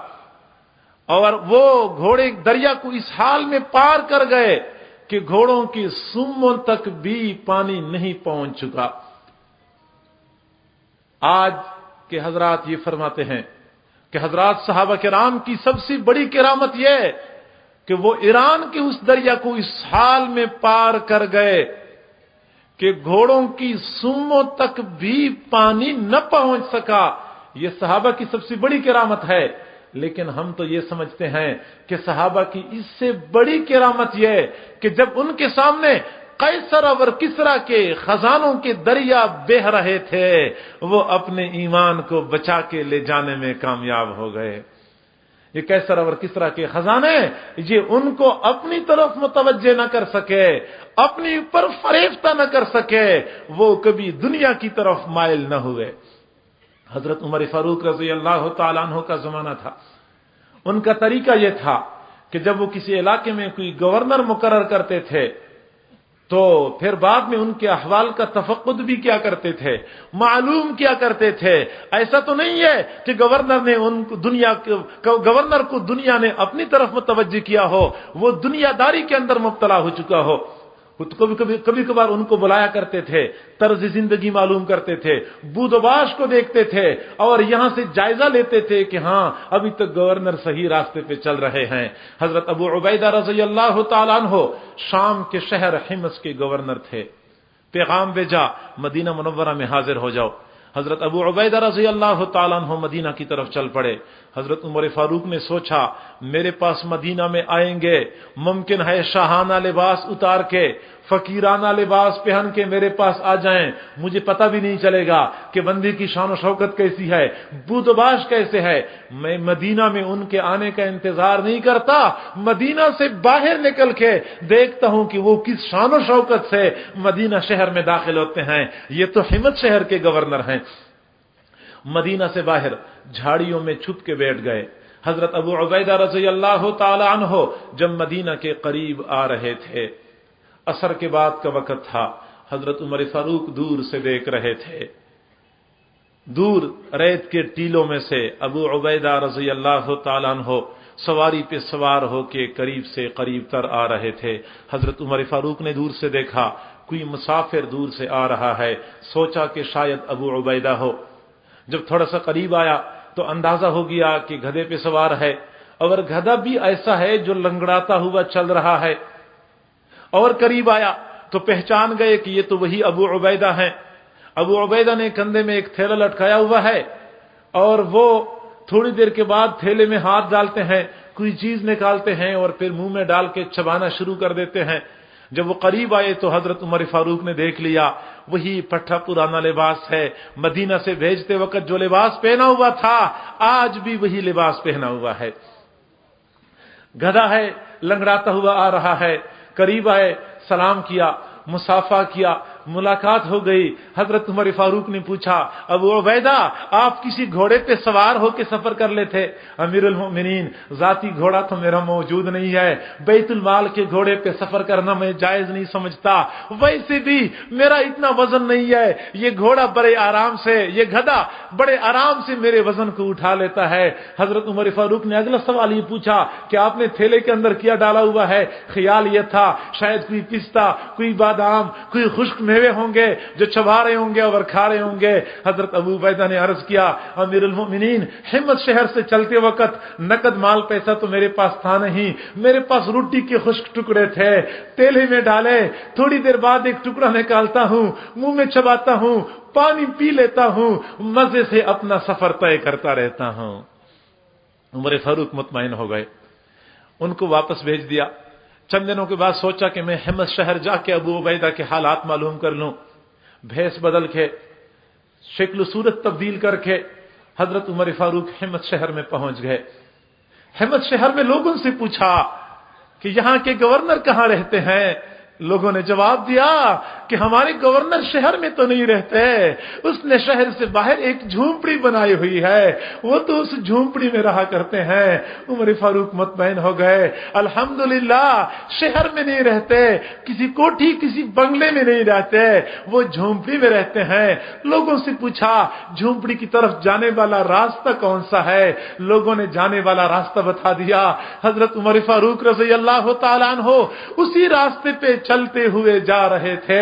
اور وہ گھوڑے دریا کو اس حال میں پار کر گئے کہ گھوڑوں کی سموں تک بھی پانی نہیں پہنچ چکا۔ آج کے حضرات یہ فرماتے ہیں کہ حضرات صحابہ کرام کی سب سے بڑی کرامت یہ ہے کہ وہ ایران کے اس دریا کو اس حال میں پار کر گئے کہ گھوڑوں کی سموں تک بھی پانی نہ پہنچ سکا۔ یہ صحابہ کی سب سے بڑی کرامت ہے، لیکن ہم تو یہ سمجھتے ہیں کہ صحابہ کی اس سے بڑی کرامت یہ کہ جب ان کے سامنے قیصر اور کسرا کے خزانوں کے دریا بہہ رہے تھے، وہ اپنے ایمان کو بچا کے لے جانے میں کامیاب ہو گئے۔ یہ قیصر اور کسرا کے خزانے یہ ان کو اپنی طرف متوجہ نہ کر سکے، اپنی اوپر فریفتہ نہ کر سکے، وہ کبھی دنیا کی طرف مائل نہ ہوئے۔ حضرت عمر فاروق رضی اللہ تعالیٰ عنہ کا زمانہ تھا، ان کا طریقہ یہ تھا کہ جب وہ کسی علاقے میں کوئی گورنر مقرر کرتے تھے تو پھر بعد میں ان کے احوال کا تفقد بھی کیا کرتے تھے، معلوم کیا کرتے تھے۔ ایسا تو نہیں ہے کہ گورنر کو دنیا نے اپنی طرف متوجہ کیا ہو، وہ دنیا داری کے اندر مبتلا ہو چکا ہو۔ کبھی کبھار ان کو بلایا کرتے تھے، طرز زندگی معلوم کرتے تھے، بود و باش کو دیکھتے تھے اور یہاں سے جائزہ لیتے تھے کہ ہاں ابھی تک گورنر صحیح راستے پہ چل رہے ہیں۔ حضرت ابو عبیدہ رضی اللہ تعالیٰ عنہ شام کے شہر حمص کے گورنر تھے، پیغام بھیجا مدینہ منورہ میں حاضر ہو جاؤ۔ حضرت ابو عبیدہ رضی اللہ تعالیٰ عنہ مدینہ کی طرف چل پڑے۔ حضرت عمر فاروق نے سوچا میرے پاس مدینہ میں آئیں گے، ممکن ہے شاہانہ لباس اتار کے، فقیرانہ لباس پہن کے میرے پاس آ جائیں، مجھے پتہ بھی نہیں چلے گا کہ بندے کی شان و شوکت کیسی ہے، بود و باش کیسے ہے۔ میں مدینہ میں ان کے آنے کا انتظار نہیں کرتا، مدینہ سے باہر نکل کے دیکھتا ہوں کہ وہ کس شان و شوکت سے مدینہ شہر میں داخل ہوتے ہیں۔ یہ تو حمص شہر کے گورنر ہیں۔ مدینہ سے باہر جھاڑیوں میں چھپ کے بیٹھ گئے۔ حضرت ابو عبیدہ رضی اللہ تعالی عنہ جب مدینہ کے قریب آ رہے تھے، عصر کے بعد کا وقت تھا، حضرت عمر فاروق دور سے دیکھ رہے تھے۔ دور ریت کے ٹیلوں میں سے ابو عبیدہ رضی اللہ تعالی عنہ سواری پہ سوار ہو کے قریب سے قریب تر آ رہے تھے۔ حضرت عمر فاروق نے دور سے دیکھا کوئی مسافر دور سے آ رہا ہے، سوچا کہ شاید ابو عبیدہ ہو۔ جب تھوڑا سا قریب آیا تو اندازہ ہو گیا کہ گدھے پہ سوار ہے، اور گدھا بھی ایسا ہے جو لنگڑاتا ہوا چل رہا ہے۔ اور قریب آیا تو پہچان گئے کہ یہ تو وہی ابو عبیدہ ہیں۔ ابو عبیدہ نے کندھے میں ایک تھیلا لٹکایا ہوا ہے اور وہ تھوڑی دیر کے بعد تھیلے میں ہاتھ ڈالتے ہیں، کوئی چیز نکالتے ہیں اور پھر منہ میں ڈال کے چبانا شروع کر دیتے ہیں۔ جب وہ قریب آئے تو حضرت عمر فاروق نے دیکھ لیا وہی پٹھا پرانا لباس ہے، مدینہ سے بھیجتے وقت جو لباس پہنا ہوا تھا آج بھی وہی لباس پہنا ہوا ہے۔ گدھا ہے، لنگڑاتا ہوا آ رہا ہے۔ قریب آئے، سلام کیا، مصافحہ کیا، ملاقات ہو گئی۔ حضرت عمر فاروق نے پوچھا ابو عبیدہ آپ کسی گھوڑے پہ سوار ہو کے سفر کر لیتے؟ امیر المؤمنین ذاتی گھوڑا تو میرا موجود نہیں ہے، بیت المال کے گھوڑے پہ سفر کرنا میں جائز نہیں سمجھتا، ویسے بھی میرا اتنا وزن نہیں ہے، یہ گھوڑا بڑے آرام سے، یہ گدھا بڑے آرام سے میرے وزن کو اٹھا لیتا ہے۔ حضرت عمر فاروق نے اگلا سوال یہ پوچھا کہ آپ نے تھیلے کے اندر کیا ڈالا ہوا ہے؟ خیال یہ تھا شاید کوئی پستہ، کوئی بادام، کوئی خشک میوے ہوں گے جو چبا رہے ہوں گے اور کھا رہے ہوں گے۔ حضرت ابو عبیدہ نے عرض کیا امیر المؤمنین حمص شہر سے چلتے وقت نقد مال پیسہ تو میرے پاس تھا نہیں، میرے پاس روٹی کے خشک ٹکڑے تھے، تیلے میں ڈالے، تھوڑی دیر بعد ایک ٹکڑا نکالتا ہوں، منہ میں چباتا ہوں، پانی پی لیتا ہوں، مزے سے اپنا سفر طے کرتا رہتا ہوں۔ عمر فاروق مطمئن ہو گئے، ان کو واپس بھیج دیا۔ چند دنوں کے بعد سوچا کہ میں حمص شہر جا کے ابو عبیدہ کے حالات معلوم کر لوں۔ بھیس بدل کے، شکل و صورت تبدیل کر کے حضرت عمر فاروق حمص شہر میں پہنچ گئے۔ حمص شہر میں لوگوں سے پوچھا کہ یہاں کے گورنر کہاں رہتے ہیں؟ لوگوں نے جواب دیا کہ ہمارے گورنر شہر میں تو نہیں رہتے، اس نے شہر سے باہر ایک جھونپڑی بنائی ہوئی ہے، وہ تو اس جھونپڑی میں رہا کرتے ہیں۔ عمر فاروق مطمئن ہو گئے، الحمدللہ شہر میں نہیں رہتے، کسی کوٹھی کسی بنگلے میں نہیں رہتے، وہ جھونپڑی میں رہتے ہیں۔ لوگوں سے پوچھا جھونپڑی کی طرف جانے والا راستہ کون سا ہے؟ لوگوں نے جانے والا راستہ بتا دیا۔ حضرت عمر فاروق رضی اللہ تعالیٰ عنہ اسی راستے پہ چلتے ہوئے جا رہے تھے۔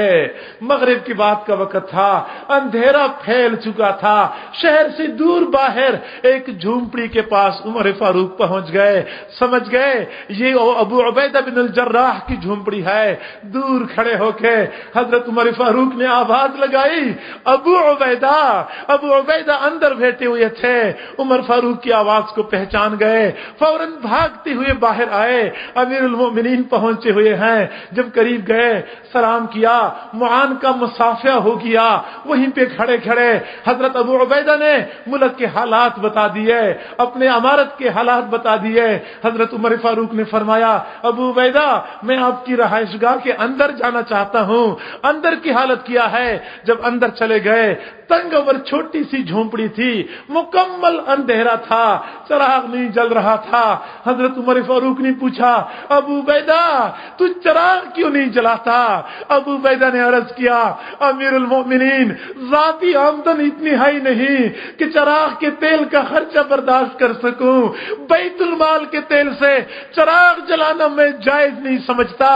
مغرب کی بات کا وقت تھا، اندھیرا پھیل چکا تھا، شہر سے دور باہر ایک جھونپڑی کے پاس عمر فاروق پہنچ گئے۔ سمجھ گئے یہ ابو عبیدہ بن الجراح کی جھونپڑی ہے۔ دور کھڑے ہو کے حضرت عمر فاروق نے آواز لگائی ابو عبیدہ۔ ابو عبیدہ اندر بیٹھے ہوئے تھے، عمر فاروق کی آواز کو پہچان گئے، فوراً بھاگتے ہوئے باہر آئے۔ امیر المومنین پہنچے ہوئے ہیں، جب قریب قریب گئے, سلام کیا, معان کا مصافحہ ہو گیا. وہیں پہ کھڑے کھڑے حضرت ابو عبیدہ نے ملک کے حالات بتا دیے, اپنے امارت کے حالات بتا دیے. حضرت عمر فاروق نے فرمایا, ابو عبیدہ میں آپ کی رہائش گاہ کے اندر جانا چاہتا ہوں. اندر کی حالت کیا ہے؟ جب اندر چلے گئے, تنگ اور چھوٹی سی جھونپڑی تھی, مکمل اندھیرا تھا, چراغ نہیں جل رہا تھا. حضرت عمر فاروق نے پوچھا, ابو عبیدہ تو چراغ کیوں نہیں جلاتا؟ ابو عبیدہ نے عرض کیا, امیر المومنین ذاتی آمدن اتنی ہائی نہیں کہ چراغ کے تیل کا خرچہ برداشت کر سکوں. بیت المال کے تیل سے چراغ جلانا میں جائز نہیں سمجھتا.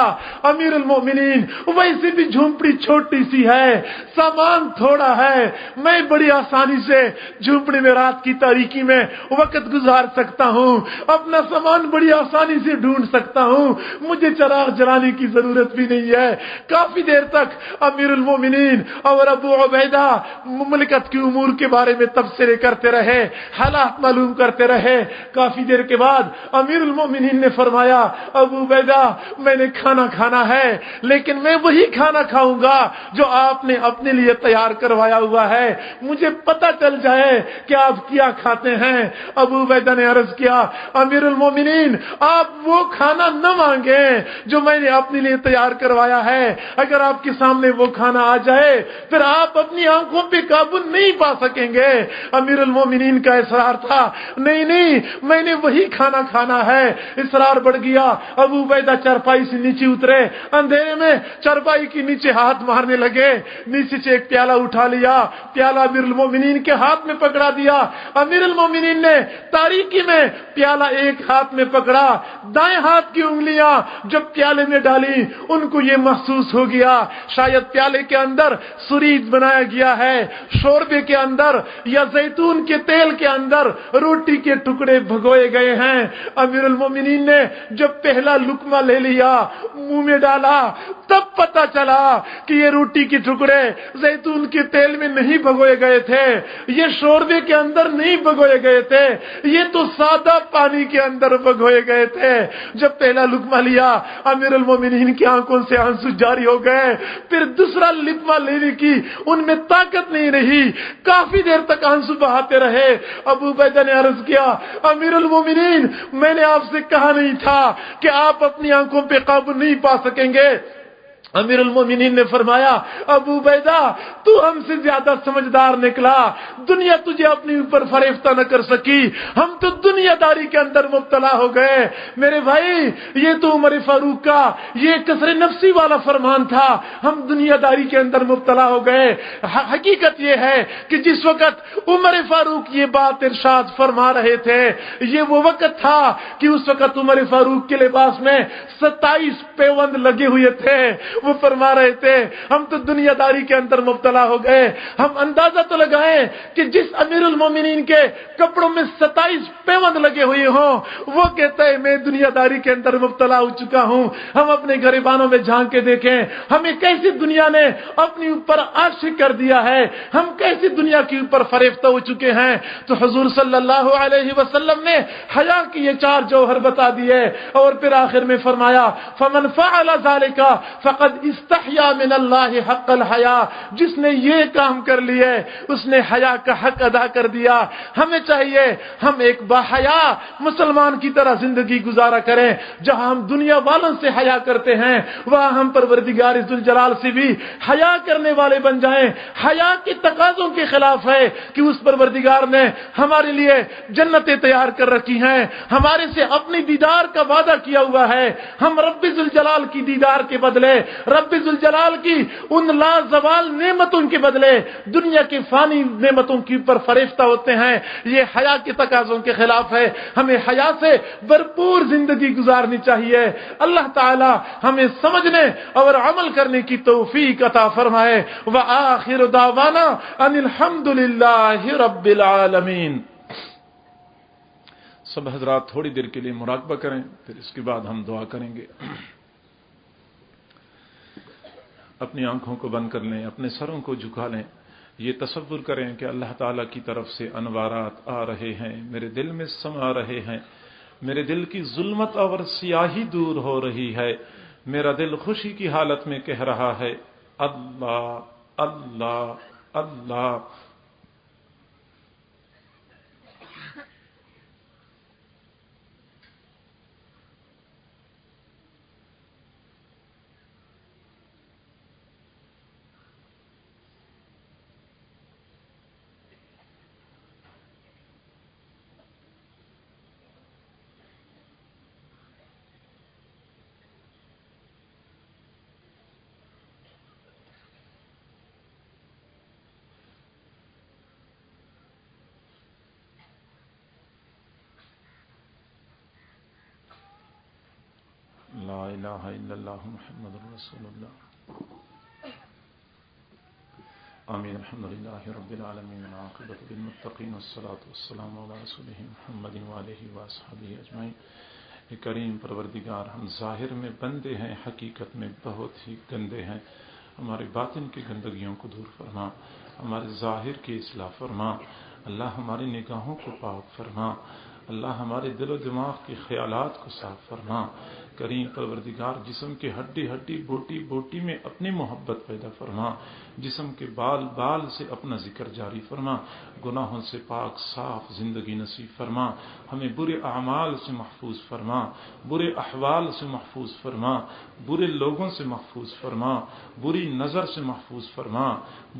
امیر المومنین ویسے بھی جھونپڑی چھوٹی سی ہے, سامان تھوڑا ہے, میں بڑی آسانی سے جھونپڑی میں رات کی تاریکی میں وقت گزار سکتا ہوں, اپنا سامان بڑی آسانی سے ڈھونڈ سکتا ہوں, مجھے چراغ جلانے کی ضرورت بھی نہیں ہے. کافی دیر تک امیر المومنین اور ابو عبیدہ مملکت کی امور کے بارے میں تبصرے کرتے رہے, حالات معلوم کرتے رہے. کافی دیر کے بعد امیر المومنین نے فرمایا, ابو عبیدہ میں نے کھانا کھانا ہے, لیکن میں وہی کھانا کھاؤں گا جو آپ نے اپنے لیے تیار کروایا ہوا ہے, مجھے پتہ چل جائے کہ آپ کیا کھاتے ہیں. ابو عبیدہ نے عرض کیا, امیر المومنین آپ وہ کھانا نہ مانگیں جو میں نے اپنے لیے تیار کروایا ہے. اگر آپ کے سامنے وہ کھانا آ جائے پھر آپ اپنی آنکھوں پہ قابو نہیں پا سکیں گے. امیر المومنین کا اصرار تھا, نہیں نہیں میں نے وہی کھانا کھانا ہے. اصرار بڑھ گیا. ابو عبیدہ چارپائی سے نیچے اترے, اندھیرے میں چارپائی کے نیچے ہاتھ مارنے لگے. نیچے سے ایک پیالہ اٹھا لیا, پیالہ امیر المومنین کے ہاتھ میں پکڑا دیا. امیر المومنین نے تاریکی میں پیالہ ایک ہاتھ میں پکڑا, دائیں ہاتھ کی انگلیاں جب پیالے میں ڈالی ان کو یہ محسوس ہو گیا شاید پیالے کے اندر سرید بنایا گیا ہے, شوربے کے اندر یا زیتون کے تیل کے اندر روٹی کے ٹکڑے بھگوئے گئے ہیں. امیر المومنین نے جب پہلا لقمہ لے لیا, منہ میں ڈالا, تب پتہ چلا کہ یہ روٹی کے ٹکڑے زیتون کے تیل میں نہیں بھگوئے گئے تھے, یہ شوربے کے اندر نہیں بھگوئے گئے تھے, یہ تو سادہ پانی کے اندر بھگوئے گئے تھے. جب پہلا لقمہ لیا امیر المومنین کی آنکھوں سے آنسو جاری ہو گئے. پھر دوسرا لقمہ لینے کی ان میں طاقت نہیں رہی, کافی دیر تک آنسو بہاتے رہے. ابو عبیدہ نے عرض کیا, امیر المومنین میں نے آپ سے کہا نہیں تھا کہ آپ اپنی آنکھوں پہ قابو نہیں پا سکیں گے. امیر المومنین نے فرمایا, ابو عبیدہ تو ہم سے زیادہ سمجھدار نکلا, دنیا تجھے اپنے اوپر فریفتہ نہ کر سکی, ہم تو دنیا داری کے اندر مبتلا ہو گئے. میرے بھائی یہ تو عمر فاروق کا یہ کثر نفسی والا فرمان تھا, ہم دنیا داری کے اندر مبتلا ہو گئے. حقیقت یہ ہے کہ جس وقت عمر فاروق یہ بات ارشاد فرما رہے تھے, یہ وہ وقت تھا کہ اس وقت عمر فاروق کے لباس میں 27 پیوند لگے ہوئے تھے. وہ فرما رہے تھے ہم تو دنیا داری کے اندر مبتلا ہو گئے. ہم اندازہ تو لگائیں کہ جس امیر المومنین کے کپڑوں میں 27 پیوند لگے ہوئے ہوں, وہ کہتا ہے میں دنیا داری کے اندر مبتلا ہو چکا ہوں. ہم اپنے گریبانوں میں جھانک کے دیکھیں, ہمیں کیسی دنیا نے اپنی اوپر عاشق کر دیا ہے, ہم کیسی دنیا کے اوپر فریفتہ ہو چکے ہیں. تو حضور صلی اللہ علیہ وسلم نے حیا کی یہ 4 جوہر بتا دیے, اور پھر آخر میں فرمایا فمن فعل ذلك فقد استحیا من اللہ حق الحیا, جس نے یہ کام کر لیے اس نے حیا کا حق ادا کر دیا. ہمیں چاہیے ہم ایک باحیا مسلمان کی طرح زندگی گزارا کریں, جہاں ہم دنیا والوں سے حیا کرتے ہیں وہاں ہم پروردگار ذوالجلال سے بھی حیا کرنے والے بن جائیں. حیا کے تقاضوں کے خلاف ہے کہ اس پروردگار نے ہمارے لیے جنتیں تیار کر رکھی ہیں, ہمارے سے اپنی دیدار کا وعدہ کیا ہوا ہے. ہم رب ذوالجلال کی دیدار کے بدلے, رب ذوالجلال کی ان لازوال نعمتوں کے بدلے دنیا کی فانی نعمتوں کے اوپر فریفتہ ہوتے ہیں. یہ حیا کے تقاضوں کے خلاف ہے. ہمیں حیا سے بھرپور زندگی گزارنی چاہیے. اللہ تعالی ہمیں سمجھنے اور عمل کرنے کی توفیق عطا فرمائے. وآخر دعوانا ان الحمد للہ رب العالمین. سب حضرات تھوڑی دیر کے لیے مراقبہ کریں, پھر اس کے بعد ہم دعا کریں گے. اپنی آنکھوں کو بند کر لیں, اپنے سروں کو جھکا لیں. یہ تصور کریں کہ اللہ تعالیٰ کی طرف سے انوارات آ رہے ہیں, میرے دل میں سما رہے ہیں, میرے دل کی ظلمت اور سیاہی دور ہو رہی ہے, میرا دل خوشی کی حالت میں کہہ رہا ہے اللہ اللہ اللہ۔ لا الہ الا اللہ محمد رسول اللہ۔ آمین۔ الحمدللہ رب العالمین والعاقبۃ للمتقین والصلاۃ والسلام علی رسولہ محمد وآلہ وصحبہ اجمعین۔ اے کریم پروردگار، ہم ظاہر میں بندے ہیں، حقیقت میں بہت ہی گندے ہیں۔ ہمارے باطن کی گندگیوں کو دور فرما، ہمارے ظاہر کی اصلاح فرما۔ اللہ ہماری نگاہوں کو پاک فرما، اللہ ہمارے دل و دماغ کے خیالات کو صاف فرما۔ کریم پروردگار، جسم کے ہڈی ہڈی بوٹی بوٹی میں اپنی محبت پیدا فرما، جسم کے بال بال سے اپنا ذکر جاری فرما، گناہوں سے پاک صاف زندگی نصیب فرما، ہمیں برے اعمال سے محفوظ فرما، برے احوال سے محفوظ فرما، برے لوگوں سے محفوظ فرما، بری نظر سے محفوظ فرما،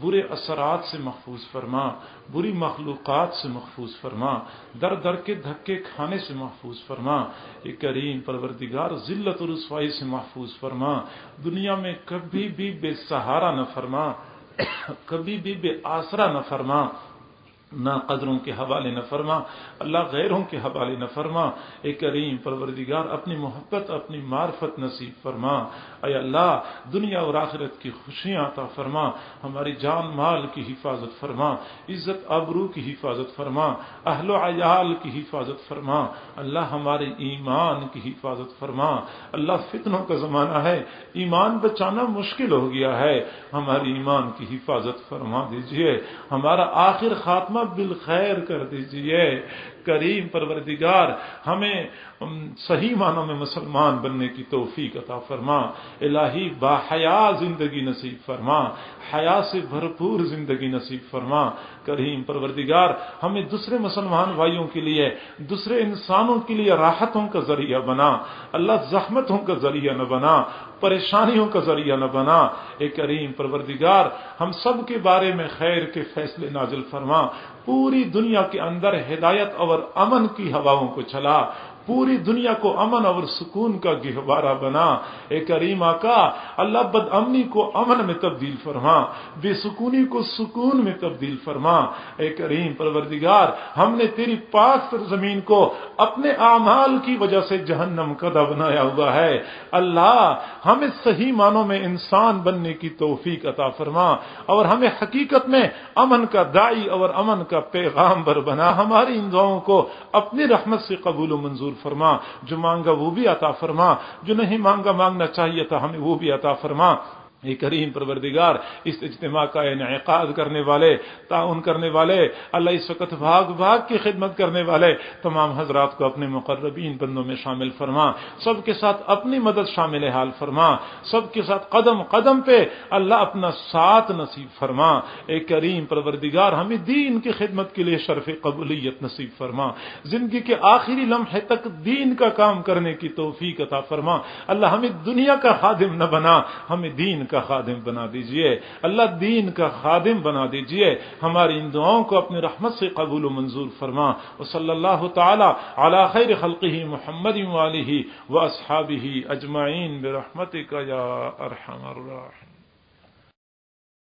برے اثرات سے محفوظ فرما، بری مخلوقات سے محفوظ فرما، در در کے دھکے کھانے سے محفوظ فرما۔ اے کریم پروردگار، ذلت و رسوائی سے محفوظ فرما، دنیا میں کبھی بھی بے سہارا نہ فرما، کبھی بھی بے آسرا نہ فرما، نہ قدروں کے حوالے نہ فرما، اللہ غیروں کے حوالے نہ فرما۔ اے کریم پروردگار، اپنی محبت اپنی معرفت نصیب فرما۔ اے اللہ، دنیا اور آخرت کی خوشیاں عطا فرما، ہماری جان مال کی حفاظت فرما، عزت آبرو کی حفاظت فرما، اہل و عیال کی حفاظت فرما، اللہ ہمارے ایمان کی حفاظت فرما۔ اللہ فتنوں کا زمانہ ہے، ایمان بچانا مشکل ہو گیا ہے، ہماری ایمان کی حفاظت فرما دیجئے، ہمارا آخر خاتمہ بالخیر کر دیجئے۔ کریم پروردگار، ہمیں صحیح معنوں میں مسلمان بننے کی توفیق عطا فرما۔ الہی، باحیا زندگی نصیب فرما، حیا سے بھرپور زندگی نصیب فرما۔ کریم پروردگار، ہمیں دوسرے مسلمان بھائیوں کے لیے، دوسرے انسانوں کے لیے راحتوں کا ذریعہ بنا، اللہ زحمتوں کا ذریعہ نہ بنا، پریشانیوں کا ذریعہ نہ بنا۔ اے کریم پروردگار، ہم سب کے بارے میں خیر کے فیصلے نازل فرما، پوری دنیا کے اندر ہدایت اور امن کی ہواؤں کو چلا، پوری دنیا کو امن اور سکون کا گہوارہ بنا۔ اے کریم آقا، اللہ بد امنی کو امن میں تبدیل فرما، بے سکونی کو سکون میں تبدیل فرما۔ اے کریم پروردگار، ہم نے تیری پاک سرزمین کو اپنے اعمال کی وجہ سے جہنم کا دہ بنایا ہوا ہے، اللہ ہمیں صحیح معنوں میں انسان بننے کی توفیق عطا فرما، اور ہمیں حقیقت میں امن کا داعی اور امن کا پیغامبر بنا۔ ہماری ان دعاؤں کو اپنی رحمت سے قبول و منظور فرما، جو مانگا وہ بھی عطا فرما، جو نہیں مانگا مانگنا چاہیے تھا ہمیں وہ بھی عطا فرما۔ اے کریم پروردگار، اس اجتماع کا انعقاد کرنے والے، تعاون کرنے والے، اللہ اس وقت بھاگ بھاگ کی خدمت کرنے والے تمام حضرات کو اپنے مقربین بندوں میں شامل فرما، سب کے ساتھ اپنی مدد شامل حال فرما، سب کے ساتھ قدم قدم پہ اللہ اپنا ساتھ نصیب فرما۔ اے کریم پروردگار، ہمیں دین کی خدمت کے لیے شرف قبولیت نصیب فرما، زندگی کے آخری لمحے تک دین کا کام کرنے کی توفیق عطا فرما۔ اللہ ہمیں دنیا کا خادم نہ بنا، ہمیں دین کا خادم بنا دیجئے، اللہ دین کا خادم بنا دیجئے۔ ہماری ان دعاؤں کو اپنی رحمت سے قبول و منظور فرما، وصلی اللہ تعالی علی خیر خلقہ محمد وآلہ واصحابہ اجمعین برحمتک یا ارحم الراحمین۔